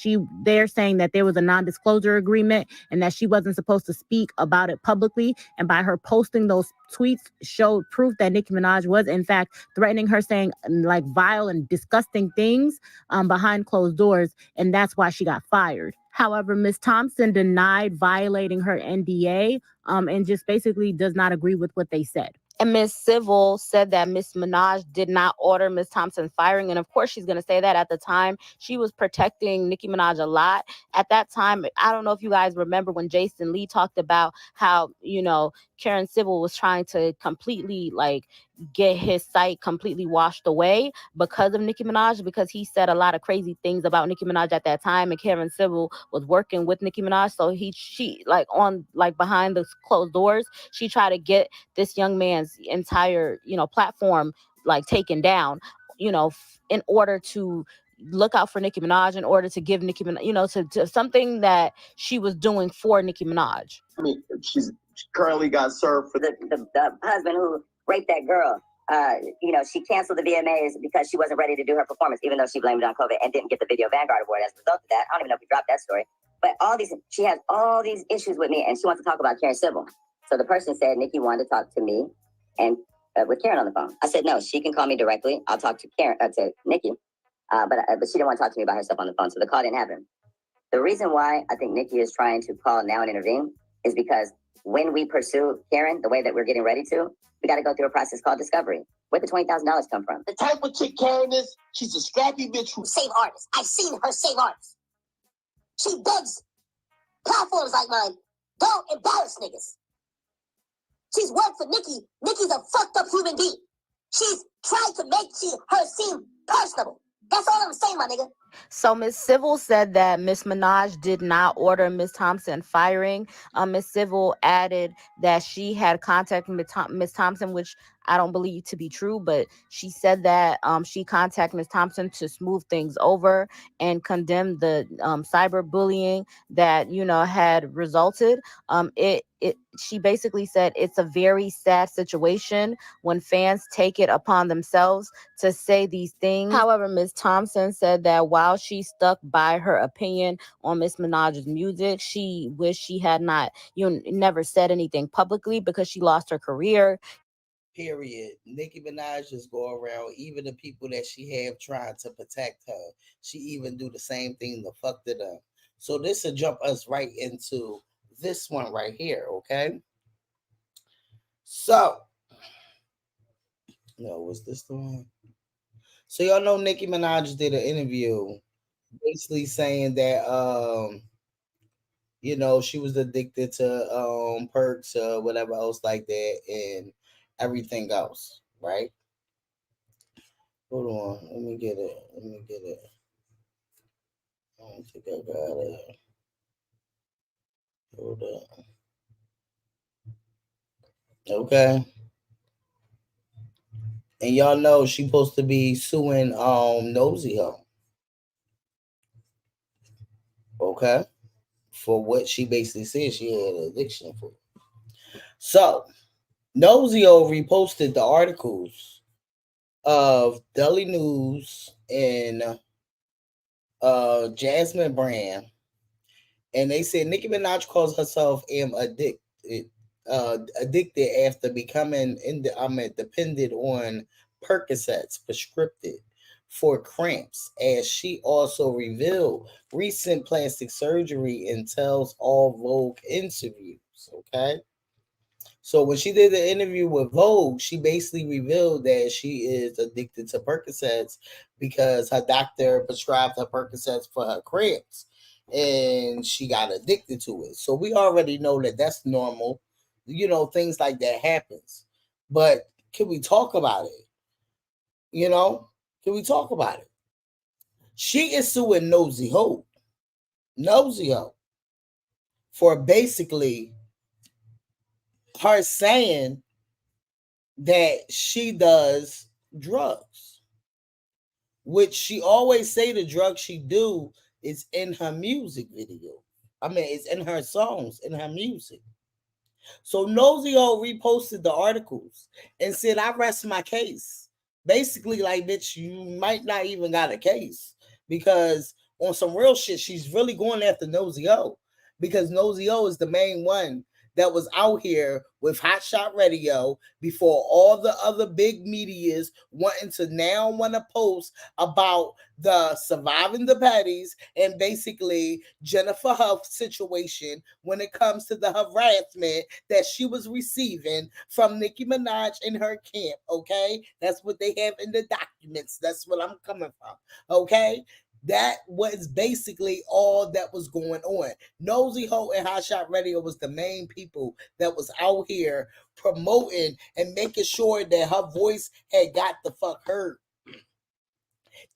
they're saying that there was a non-disclosure agreement and that she wasn't supposed to speak about it publicly. And by her posting those tweets showed proof that Nicki Minaj was in fact threatening her, saying like vile and disgusting things behind closed doors. And that's why she got fired. However, Ms. Thompson denied violating her NDA and just basically does not agree with what they said. And Ms. Civil said that Ms. Minaj did not order Ms. Thompson's firing. And of course, she's going to say that. At the time, she was protecting Nicki Minaj a lot. At that time, I don't know if you guys remember when Jason Lee talked about how, you know, Karen Civil was trying to completely like get his site completely washed away because of Nicki Minaj, because he said a lot of crazy things about Nicki Minaj at that time, and Karen Civil was working with Nicki Minaj. So she like on like behind the closed doors, she tried to get this young man's entire, you know, platform like taken down, you know, in order to look out for Nicki Minaj, in order to give Nicki Minaj, you know, to something that she was doing for Nicki Minaj. I mean, she's currently got served for the husband who raped that girl. You know, she canceled the VMAs because she wasn't ready to do her performance, even though she blamed it on COVID and didn't get the Video Vanguard Award as a result of that. I don't even know if we dropped that story. But she has all these issues with me, and she wants to talk about Karen Civil. So the person said Nicki wanted to talk to me and with Karen on the phone. I said, no, she can call me directly. I'll talk to to Nicki. But she didn't want to talk to me about herself on the phone, so the call didn't happen. The reason why I think Nicki is trying to call now and intervene is because when we pursue Karen the way that we're getting ready to, we got to go through a process called discovery. Where'd the $20,000 come from? The type of chick Karen is, she's a scrappy bitch who save artists. I've seen her save artists. She begs platforms like mine, don't embarrass niggas. She's worked for Nicki. Nicki's a fucked up human being. She's tried to make her seem personable. That's all I'm saying, my nigga. So Ms. Civil said that Ms. Minaj did not order Ms. Thompson firing. Ms. Civil added that she had contacted Ms. Thompson, which I don't believe to be true, but she said that she contacted Ms. Thompson to smooth things over and condemn the cyberbullying that, you know, had resulted. She basically said it's a very sad situation when fans take it upon themselves to say these things. However, Ms. Thompson said that while she stuck by her opinion on Ms. Minaj's music, she wished she had not, never said anything publicly because she lost her career. Period. Nicki Minaj just go around, even the people that she have trying to protect her, she even do the same thing to fuck to them. So this will jump us right into this one right here, okay? So, no, was this the one? So y'all know Nicki Minaj did an interview basically saying that you know, she was addicted to perks or whatever else like that and everything else, right? Hold on, let me get it. I don't think I got it. Hold on. Okay. And y'all know she's supposed to be suing Nosy. Okay. For what she basically said she had an addiction for. So Nosy reposted the articles of Daily News and Jasmine Brand, and they said Nicki Minaj calls herself addicted addicted after becoming dependent on Percocets prescribed for cramps, as she also revealed recent plastic surgery in tells all Vogue interviews. Okay. So when she did the interview with Vogue, she basically revealed that she is addicted to Percocets because her doctor prescribed her Percocets for her cramps, and she got addicted to it. So we already know that that's normal. You know, things like that happens. But can we talk about it? You know, can we talk about it? She is suing Nosy Ho, for basically her saying that she does drugs, which she always say the drugs she do is in her music video. I mean, it's in her songs, in her music. So Nosy O reposted the articles and said, I rest my case. Basically, like, bitch, you might not even got a case, because on some real shit, she's really going after Nosy O, because Nosy O is the main one that was out here with Hot Shot Radio before all the other big medias want to post about the surviving the baddies and basically Jennifer Huff's situation when it comes to the harassment that she was receiving from Nicki Minaj in her camp. Okay, that's what they have in the documents. That's what I'm coming from. Okay. That was basically all that was going on. Nosy Ho and Hot Shot Radio was the main people that was out here promoting and making sure that her voice had got the fuck heard.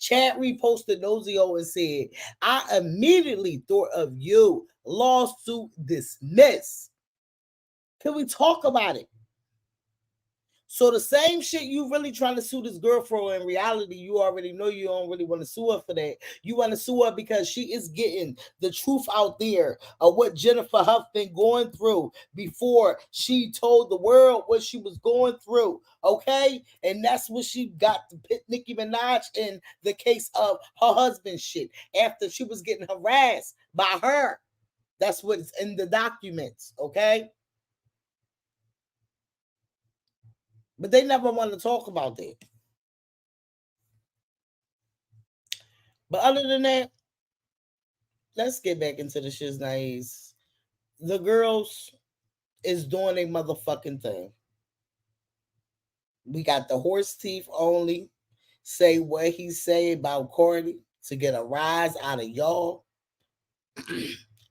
Chad reposted Nosy O and said, I immediately thought of you. Lawsuit dismissed. Can we talk about it? So the same shit you really trying to sue this girl for, in reality, you already know you don't really want to sue her for that. You want to sue her because she is getting the truth out there of what Jennifer Huff been going through before she told the world what she was going through. Okay? And that's what she got to pit Nicki Minaj in the case of her husband shit after she was getting harassed by her. That's what's in the documents. Okay? But they never want to talk about that. But other than that, let's get back into the shiznays. The girls is doing a motherfucking thing. We got the horse teeth only say what he say about Cardi to get a rise out of y'all.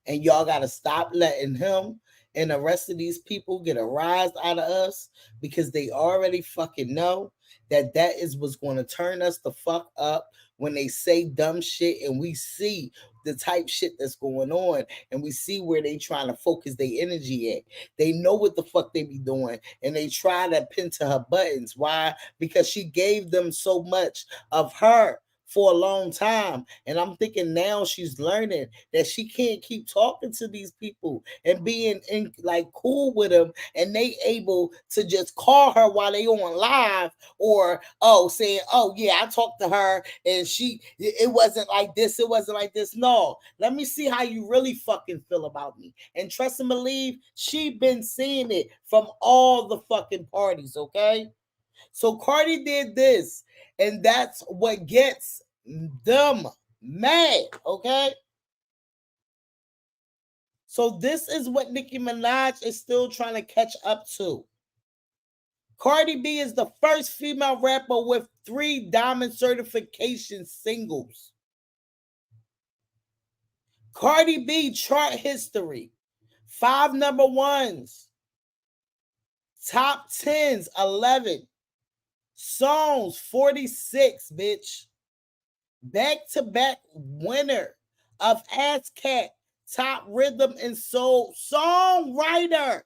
And y'all got to stop letting him and the rest of these people get a rise out of us, because they already fucking know that that is what's going to turn us the fuck up when they say dumb shit, and we see the type shit that's going on, and we see where they trying to focus their energy at. They know what the fuck they be doing, and they try to pin to her buttons. Why? Because she gave them so much of her for a long time. And I'm thinking now she's learning that she can't keep talking to these people and being in like cool with them, and they able to just call her while they on live, or saying, oh yeah, I talked to her and it wasn't like this, it wasn't like this. No, let me see how you really fucking feel about me. And trust and believe, she been seeing it from all the fucking parties. Okay, so Cardi did this, and that's what gets them mad, okay? So this is what Nicki Minaj is still trying to catch up to. Cardi B is the first female rapper with 3 diamond certification singles. Cardi B chart history, 5 number 1s, top 10s, 11. Songs 46, bitch. Back-to-back winner of ASCAP Top Rhythm and Soul Songwriter.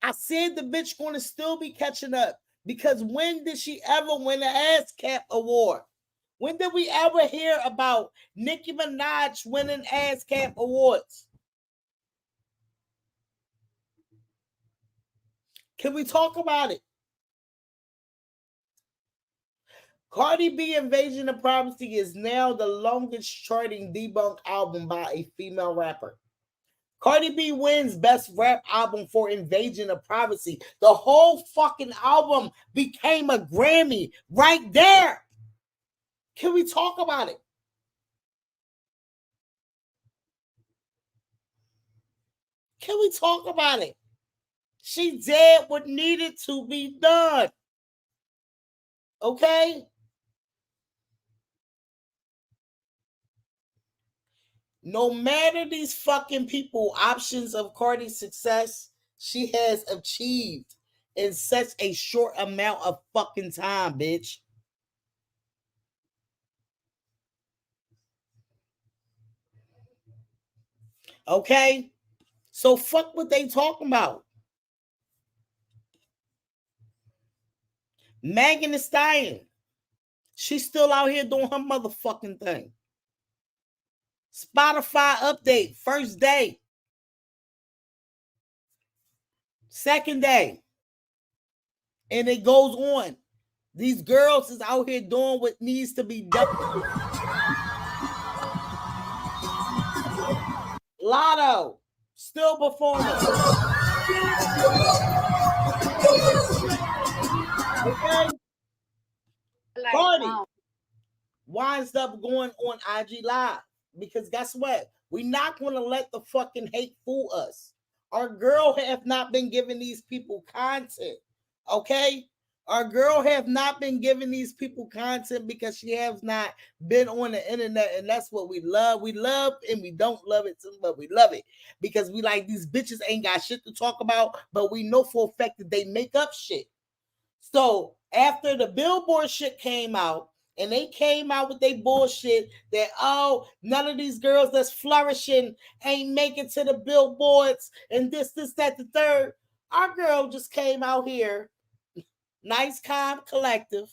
I said the bitch gonna still be catching up, because when did she ever win an ASCAP award? When did we ever hear about Nicki Minaj winning ASCAP awards? Can we talk about it? Cardi B Invasion of Privacy is now the longest charting debunk album by a female rapper. Cardi B wins Best Rap Album for Invasion of Privacy. The whole fucking album became a Grammy right there. Can we talk about it? Can we talk about it? She did what needed to be done. Okay? No matter these fucking people options of Cardi's success, she has achieved in such a short amount of fucking time, bitch. Okay? So fuck what they talking about. Megan Thee Stallion, she's still out here doing her motherfucking thing. Spotify update, first day. Second day. And it goes on. These girls is out here doing what needs to be done. Lotto, still performing. Okay? Cardi winds up going on IG Live because guess what? We're not going to let the fucking hate fool us. Our girl have not been giving these people content, okay? Our girl have not been giving these people content because she has not been on the internet, and that's what we love. We love and we don't love it, but we love it because we like these bitches ain't got shit to talk about, but we know for a fact that they make up shit. So after the Billboard shit came out, and they came out with their bullshit that, oh, none of these girls that's flourishing ain't making to the billboards and this, that, the third. Our girl just came out here, nice, calm, collective.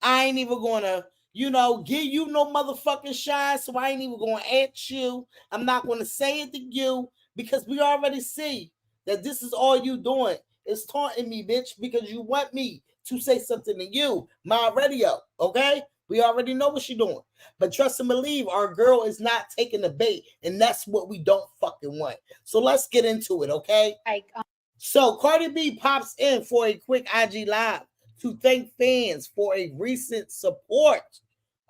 I ain't even gonna, give you no motherfucking shine, so I ain't even gonna at you. I'm not gonna say it to you because we already see that this is all you doing. It's taunting me, bitch, because you want me to say something to you, my radio, okay? We already know what she's doing. But trust and believe, our girl is not taking the bait, and that's what we don't fucking want. So let's get into it, okay? So Cardi B pops in for a quick IG Live to thank fans for a recent support,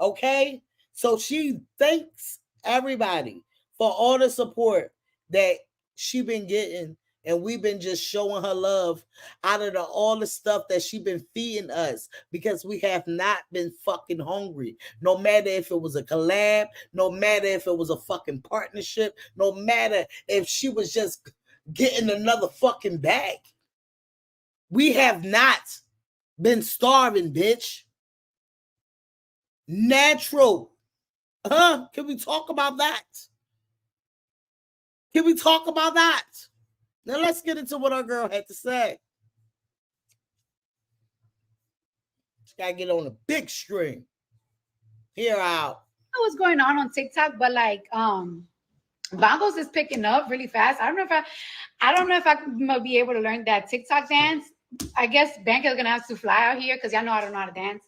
okay? So she thanks everybody for all the support that she been getting, and we've been just showing her love out of all the stuff that she been feeding us because we have not been fucking hungry. No matter if it was a collab, no matter if it was a fucking partnership, no matter if she was just getting another fucking bag. We have not been starving, bitch. Natural. Can we talk about that? Can we talk about that? Now let's get into what our girl had to say. She gotta get on the big screen. Hear out. I don't know what's going on TikTok, but Bongos is picking up really fast. I don't know if I'm gonna be able to learn that TikTok dance. I guess Banka's gonna have to fly out here because y'all know I don't know how to dance.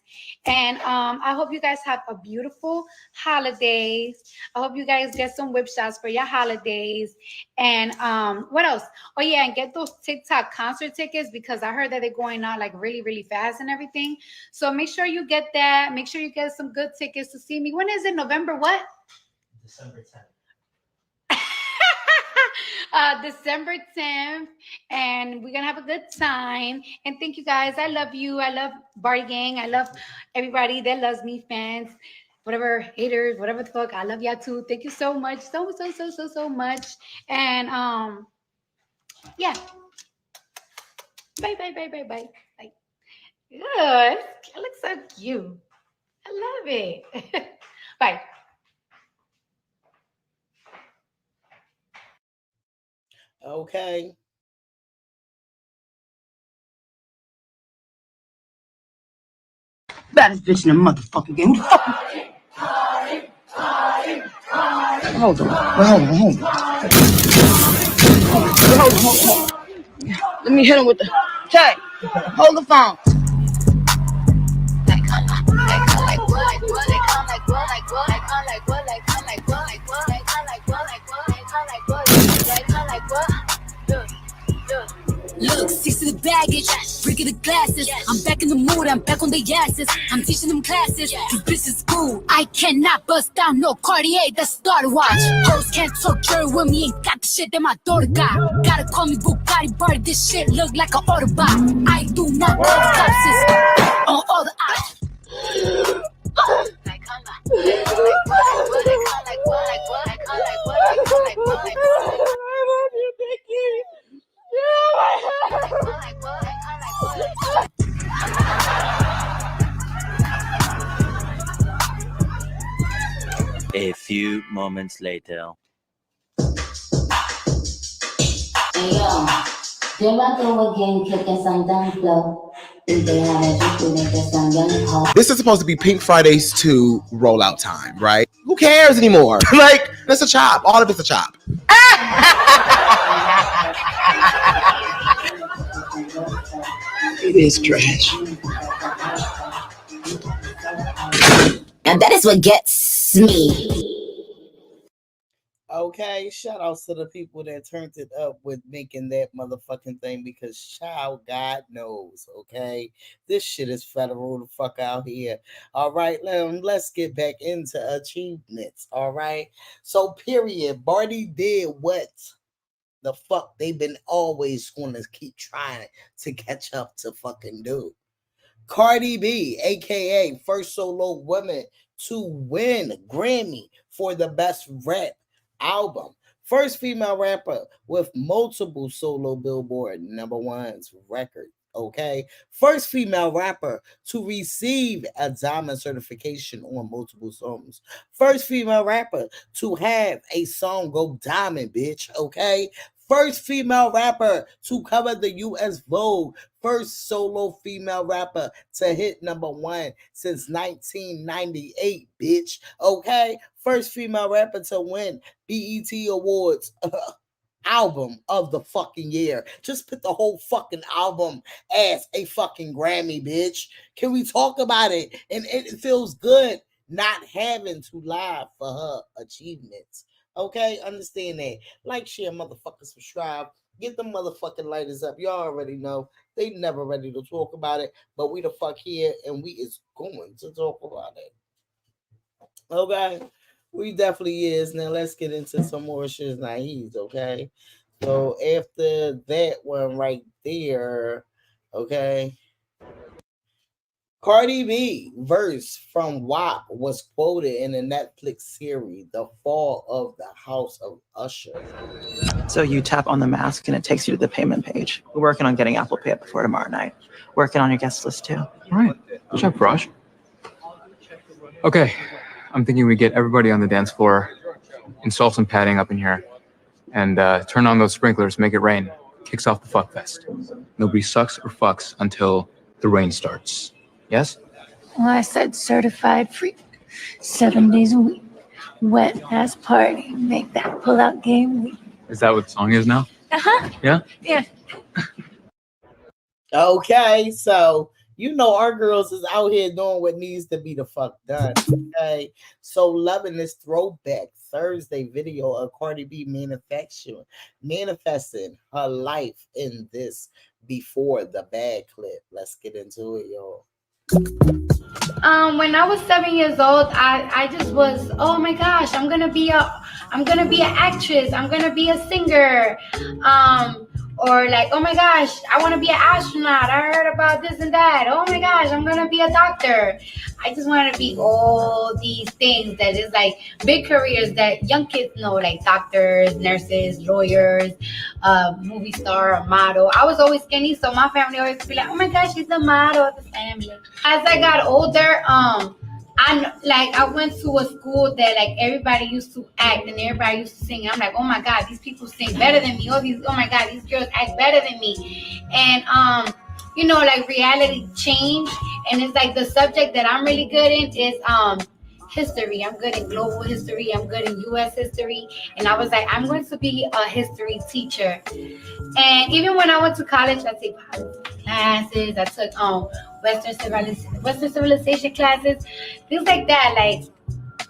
And I hope you guys have a beautiful holidays. I hope you guys get some whip shots for your holidays. And what else? Oh yeah, and get those TikTok concert tickets because I heard that they're going out like really, really fast and everything. So make sure you get that. Make sure you get some good tickets to see me. When is it? November what? December 10th. December 10th, and we're gonna have a good time. And thank you guys. I love you. I love Barty Gang. I love everybody that loves me, fans, whatever, haters, whatever the fuck. I love y'all too. Thank you so much, so much. And yeah. Bye. Good. It looks so cute. I love it. Bye. Okay. Baddest bitch in the motherfucking game. Hold on. Let me hit him with the tag. Hold the phone. baggage. Breaking the glasses. I'm back in the mood, I'm back on the asses. I'm teaching them classes. This bitch is cool. I cannot bust down no Cartier, that's starter watch. Hoes can't talk jury with me, ain't got the shit that my daughter got. Gotta call me Bugatti Barty, this shit look like an Autobot. I do not call the cops, it's on all the ops. A few moments later. Hey yo, they about to again kicking some dumb flow. Think they have a juke with it, some young hoe. This is supposed to be Pink Fridays 2 rollout time, right? Who cares anymore? Like, that's a chop. All of it's a chop. It is trash. And that is what gets me. Okay, shout outs to the people that turned it up with making that motherfucking thing because child, God knows, okay? This shit is federal the fuck out here. All right, let's get back into achievements, all right? So, period, Barty did what the fuck they've been always going to keep trying to catch up to fucking do. Cardi B, aka first solo woman to win Grammy for the best rap album. First female rapper with multiple solo Billboard #1 record. Okay. First female rapper to receive a diamond certification on multiple songs. First female rapper to have a song go diamond, bitch. Okay. First female rapper to cover the US Vogue. First solo female rapper to hit #1 since 1998, bitch. Okay? First female rapper to win BET Awards album of the fucking year. Just put the whole fucking album as a fucking Grammy, bitch. Can we talk about it? And it feels good not having to lie for her achievements. Okay? Understand that. Like, share, motherfucker, subscribe. Get the motherfucking lighters up. Y'all already know. They never ready to talk about it, but we the fuck here and we is going to talk about it. Okay? We definitely is. Now let's get into some more shit naive, okay? So after that one right there, okay, Cardi B verse from WAP was quoted in the Netflix series, The Fall of the House of Usher. So you tap on the mask and it takes you to the payment page. We're working on getting Apple Pay up before tomorrow night. Working on your guest list too. All right. Good job, Raj. Okay. I'm thinking we get everybody on the dance floor, install some padding up in here, and turn on those sprinklers, make it rain. Kicks off the fuck fest. Nobody sucks or fucks until the rain starts. Yes? Well, I said certified freak. 7 days a week. Wet ass party. Make that pull out game week. Is that what the song is now? Uh-huh. Yeah? Yeah. Okay, so you know our girls is out here doing what needs to be the fuck done. Okay, so loving this Throwback Thursday video of Cardi B manifesting her life in this before the bad clip. Let's get into it, y'all. When I was 7 years old, I just was, oh my gosh, I'm gonna be an actress, I'm gonna be a singer, or like, oh my gosh, I want to be an astronaut, I heard about this and that, oh my gosh, I'm gonna be a doctor. I just want to be all these things that is like big careers that young kids know, like doctors, nurses, lawyers, movie star, a model. I was always skinny, so my family always be like, oh my gosh, she's the model of the family. As I got older, I went to a school that like everybody used to act and everybody used to sing. I'm like, oh my God, these people sing better than me. Oh my God, these girls act better than me. And you know, like reality change. And it's like the subject that I'm really good in is history. I'm good in global history. I'm good in U.S. history. And I was like, I'm going to be a history teacher. And even when I went to college, I took classes. I took Western civilization classes, things like that. Like,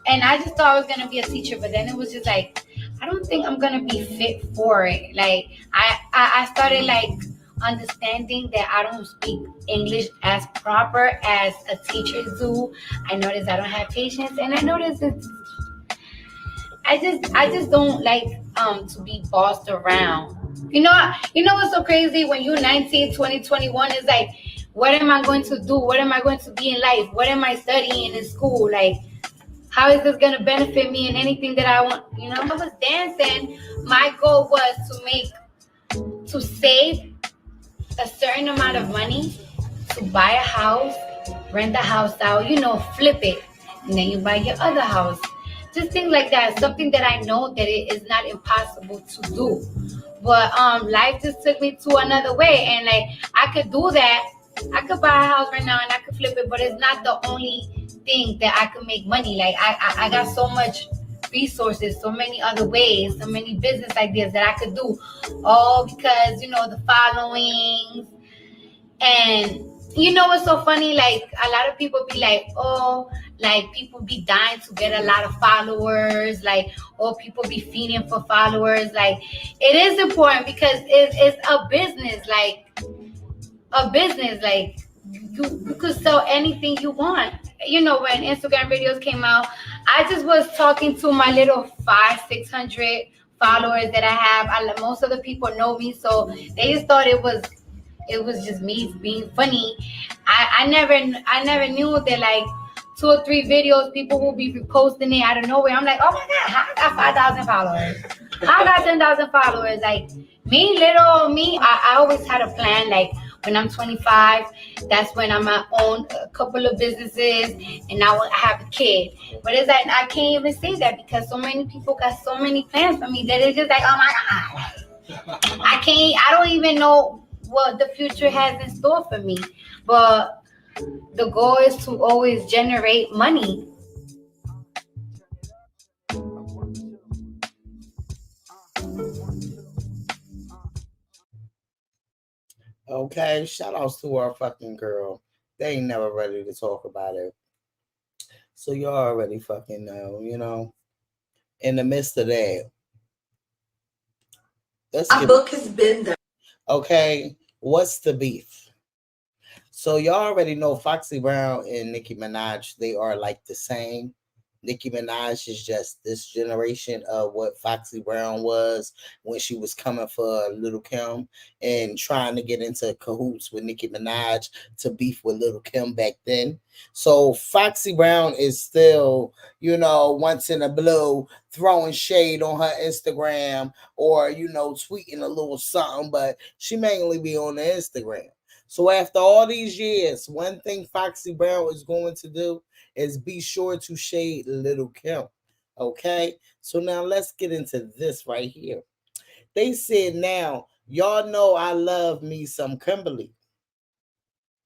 and I just thought I was gonna be a teacher, but then it was just like, I don't think I'm gonna be fit for it. Like, I started like understanding that I don't speak English as proper as a teacher do. I notice I don't have patience, and I notice I just don't like to be bossed around. You know what's so crazy? When you're 19, 20, 21, it's like, what am I going to do? What am I going to be in life? What am I studying in school? Like, how is this going to benefit me in anything that I want? You know, I was dancing. My goal was to save a certain amount of money to buy a house, rent the house out, flip it, and then you buy your other house. Just things like that. Something that I know that it is not impossible to do. But life just took me to another way, and like I could do that. I could buy a house right now and I could flip it, but it's not the only thing that I could make money. Like I got so much resources, so many other ways, so many business ideas that I could do, all because the followings. And what's so funny? Like a lot of people be like, oh, like people be dying to get a lot of followers, like, oh, people be feeding for followers. Like it is important because it's a business, like you could sell anything you want. When Instagram videos came out, I just was talking to my little 500-600 followers that I have. Most of the people know me, so they just thought it was just me being funny. I never knew that like 2 or 3 videos people will be reposting it out of nowhere. I'm like, oh my god, how I got 5,000 followers? How I got 10,000 followers? Like me, I always had a plan. Like when I'm 25, that's when I'm gonna own a couple of businesses and I will have a kid. But it's like I can't even say that because so many people got so many plans for me that it's just like, oh my god, I don't even know what the future has in store for me. But the goal is to always generate money. Okay, shout outs to our fucking girl. They ain't never ready to talk about it. So you already fucking know, in the midst of that. Our book has been done. Okay, what's the beef? So y'all already know Foxy Brown and Nicki Minaj, they are like the same. Nicki Minaj is just this generation of what Foxy Brown was when she was coming for Lil' Kim and trying to get into cahoots with Nicki Minaj to beef with Lil' Kim back then. So Foxy Brown is still, once in a blue, throwing shade on her Instagram or, tweeting a little something, but she mainly be on the Instagram. So after all these years, one thing Foxy Brown is going to do is be sure to shade Lil' Kim. Okay? So now let's get into this right here. They said now, y'all know I love me some Kimberly,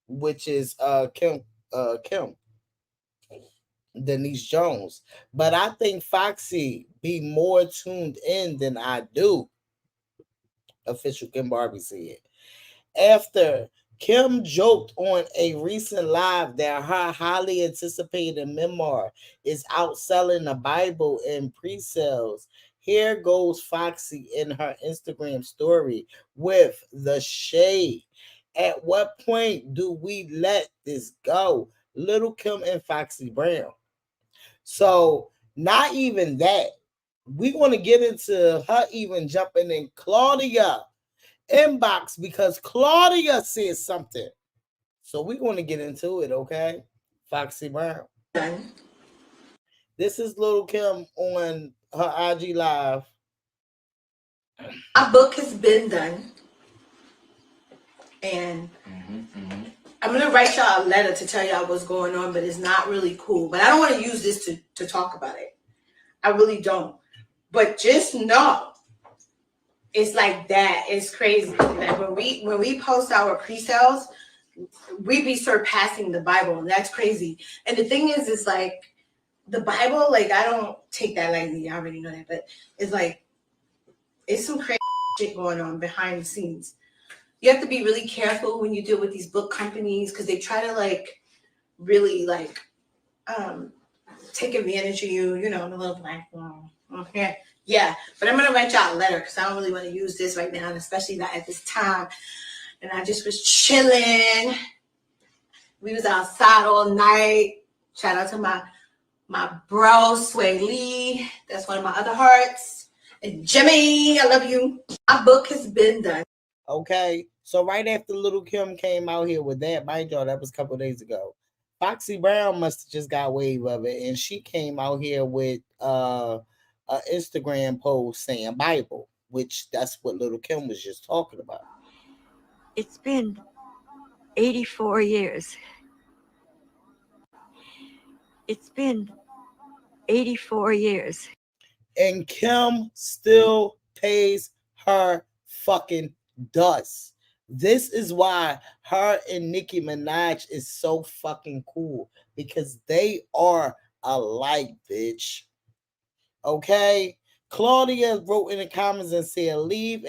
which is Kim Denise Jones. But I think Foxy be more tuned in than I do. Official Kim Barbie said. After Kim joked on a recent live that her highly anticipated memoir is outselling the Bible in pre-sales. Here goes Foxy in her Instagram story with the shade. At what point do we let this go? Lil' Kim and Foxy Brown. So not even that. We want to get into her even jumping in Claudia inbox because Claudia said something. So we're going to get into it, okay? Foxy Brown. This is Lil' Kim on her IG Live. Our book has been done. And I'm going to write y'all a letter to tell y'all what's going on, but it's not really cool. But I don't want to use this to talk about it. I really don't. But just know, it's like that. It's crazy. Like when we post our pre-sales, we be surpassing the Bible. And that's crazy. And the thing is, it's like the Bible, like I don't take that lightly. I already know that. But it's like, it's some crazy shit going on behind the scenes. You have to be really careful when you deal with these book companies because they try to like really like take advantage of you, the little black girl. Okay. Yeah, but I'm going to write y'all a letter because I don't really want to use this right now, and especially not at this time. and I just was chilling. We was outside all night. Shout out to my bro, Sway Lee. That's one of my other hearts. And Jimmy, I love you. My book has been done. Okay, so right after Little Kim came out here with that, mind y'all, that was a couple of days ago. Foxy Brown must have just got wave of it, and she came out here with an Instagram post saying Bible, which that's what Little Kim was just talking about. It's been 84 years. It's been 84 years. And Kim still pays her fucking dust. This is why her and Nicki Minaj is so fucking cool, because they are alike, bitch. Okay? Claudia wrote in the comments and said, leave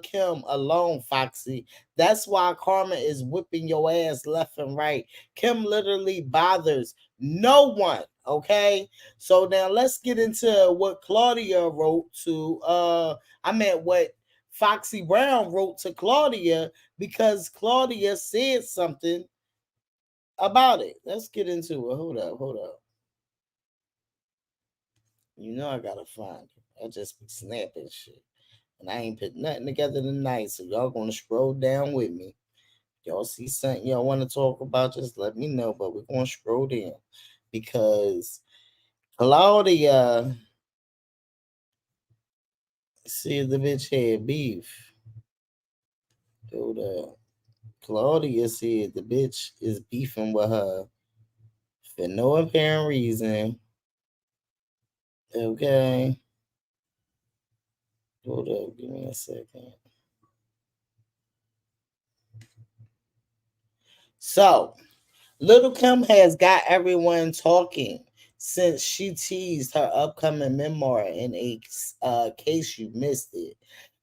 Kim alone, Foxy. That's why Karma is whipping your ass left and right. Kim literally bothers no one. Okay, so now let's get into what Claudia wrote to what Foxy Brown wrote to Claudia, because Claudia said something about it. Let's get into it. Hold up. You know I gotta find it. I just be snapping shit. And I ain't put nothing together tonight, so y'all gonna scroll down with me. Y'all see something y'all want to talk about, just let me know. But we're gonna scroll down because Claudia, see if the bitch had beef. Hold up. Claudia said the bitch is beefing with her for no apparent reason. Okay. Hold up, give me a second. So, Little Kim has got everyone talking since she teased her upcoming memoir in a case you missed it.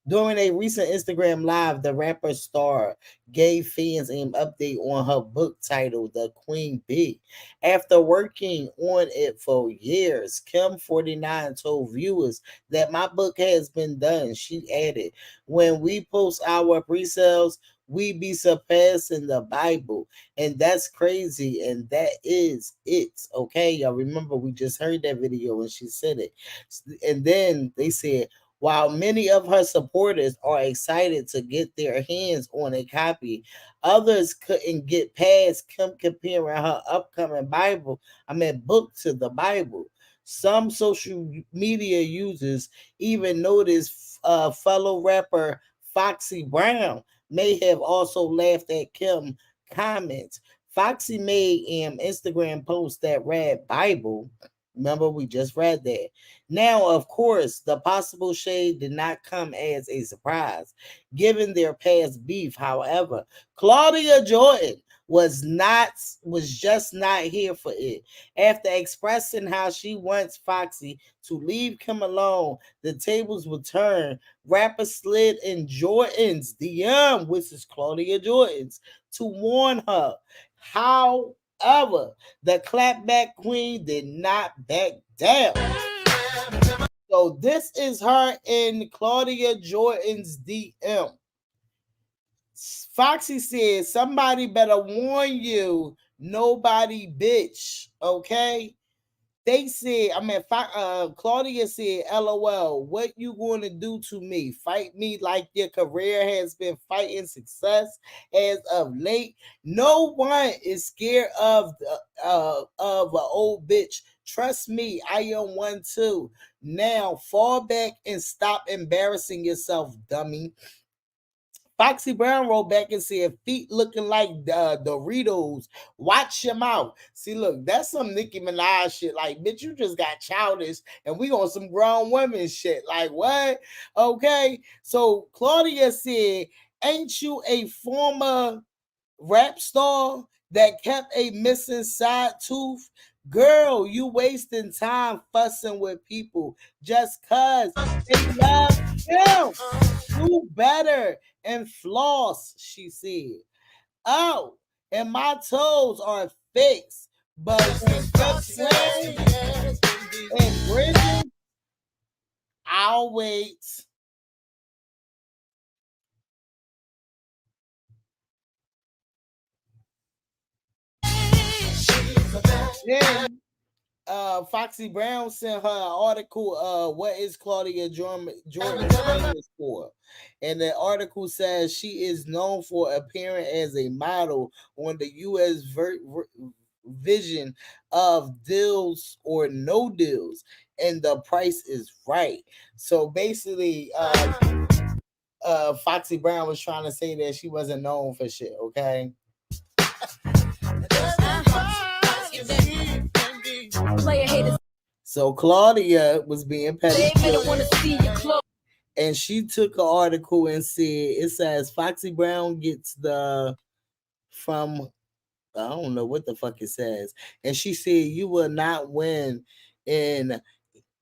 During a recent Instagram live, the rapper star gave fans an update on her book titled The Queen Bee. After working on it for years, Kim 49 told viewers that my book has been done. She added, when we post our pre-sales, we be surpassing the Bible. And that's crazy. And that is it. Okay, y'all remember we just heard that video when she said it. And then they said, while many of her supporters are excited to get their hands on a copy, others couldn't get past Kim comparing her upcoming book to the Bible. Some social media users even noticed fellow rapper Foxy Brown may have also laughed at Kim comments. Foxy made an Instagram post that read Bible. Remember, we just read that. Now, of course, the possible shade did not come as a surprise, given their past beef. However, Claudia Jordan was just not here for it. After expressing how she wants Foxy to leave Kim alone, the tables would turn. Rapper slid in Jordan's DM, which is Claudia Jordan's, to warn her. However, the clapback queen did not back down. So this is her in Claudia Jordan's DM. Foxy says, somebody better warn you, nobody bitch. Okay? They said, Claudia said, LOL, what you going to do to me? Fight me like your career has been fighting success as of late? No one is scared of an old bitch. Trust me, I am one too. Now, fall back and stop embarrassing yourself, dummy. Foxy Brown wrote back and said, feet looking like Doritos. Watch your mouth. See, look, that's some Nicki Minaj shit. Like, bitch, you just got childish and we on some grown women shit. Like, what? Okay. So Claudia said, ain't you a former rap star that kept a missing side tooth? Girl, you wasting time fussing with people just cause they love him. Do better and floss, she said. Oh, and my toes are fixed, but when you're and Bridget, I'll wait. Then Foxy Brown sent her an article, what is Claudia Jordan famous for? And the article says she is known for appearing as a model on the U.S. vision of Deals or No Deals, and the price is right. So basically, Foxy Brown was trying to say that she wasn't known for shit, okay? So Claudia was being petty, and she took an article and said, it says Foxy Brown gets the from, I don't know what the fuck it says, and she said you will not win, and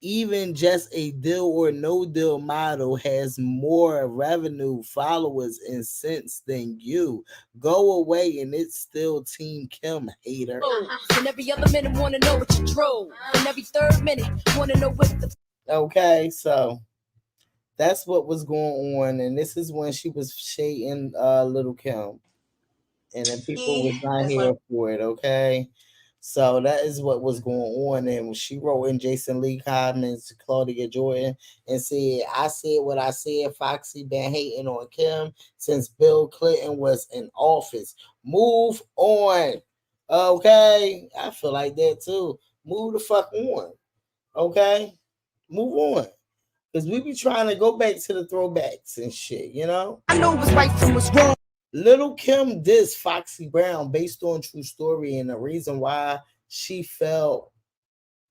even just a Deal or No Deal model has more revenue, followers, and cents than you. Go away, and it's still Team Kim, hater. And every other minute wanna know what you drove. And every third minute wanna know what the Okay, so that's what was going on, and this is when she was shading Little Kim, and then people was not here for it. Okay, so that is what was going on, and she wrote in Jason Lee comments to Claudia Jordan and said, "I said what I said. Foxy been hating on Kim since Bill Clinton was in office. Move on." Okay, I feel like that too. Move the fuck on. Okay, move on. Because we be trying to go back to the throwbacks and shit, you know? I know what's right from what's wrong. Little Kim dissed Foxy Brown based on true story and the reason why she fell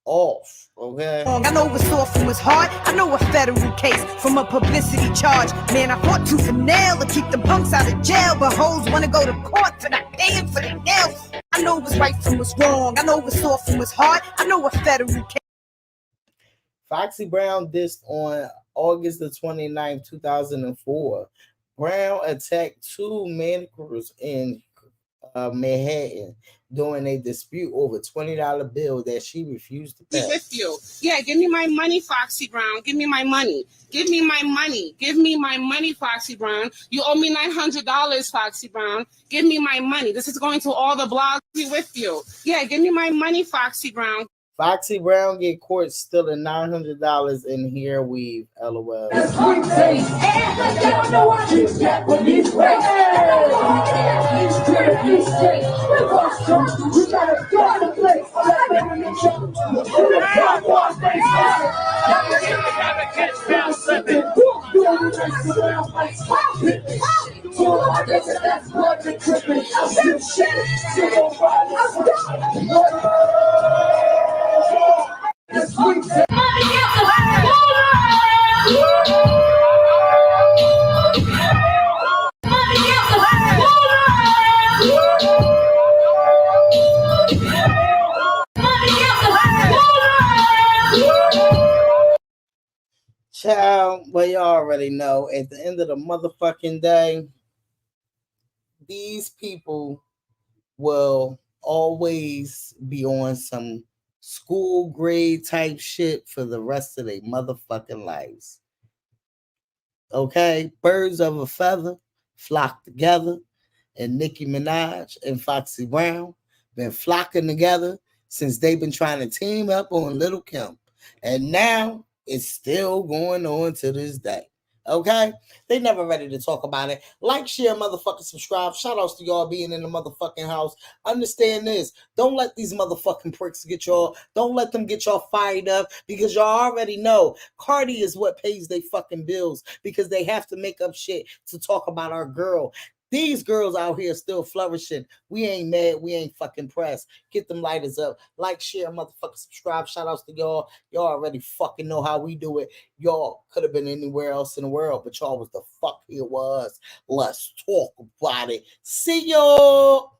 off, okay? I know what's off from what's hard. I know a federal case from a publicity charge. Man, I fought tooth and nail to keep the punks out of jail, but hoes want to go to court for not paying for their nails. I know what's right from what's wrong. I know what's off from what's hard. I know a federal case. Foxy Brown dissed on August the 29th, 2004. Brown attacked two manicures in Manhattan during a dispute over $20 bill that she refused to pay. With you. Yeah, give me my money, Foxy Brown. Give me my money. Give me my money. Give me my money, Foxy Brown. You owe me $900, Foxy Brown. Give me my money. This is going to all the blogs. Be with you. Yeah, give me my money, Foxy Brown. Foxy Brown get caught stealing $900 in hair weave. LOL. Child, well, you already know, at the end of the motherfucking day, these people will always be on some school grade type shit for the rest of their motherfucking lives. Okay? Birds of a feather flock together, and Nicki Minaj and Foxy Brown been flocking together since they've been trying to team up on Little Kim. And now it's still going on to this day. Okay? They never ready to talk about it. Like, share, motherfucking subscribe. Shout outs to y'all being in the motherfucking house. Understand this. Don't let these motherfucking pricks get y'all. Don't let them get y'all fired up, because y'all already know Cardi is what pays they fucking bills, because they have to make up shit to talk about our girl. These girls out here still flourishing. We ain't mad. We ain't fucking pressed. Get them lighters up. Like, share, motherfucker, subscribe. Shout outs to y'all. Y'all already fucking know how we do it. Y'all could have been anywhere else in the world, but y'all was the fuck here was. Let's talk about it. See y'all.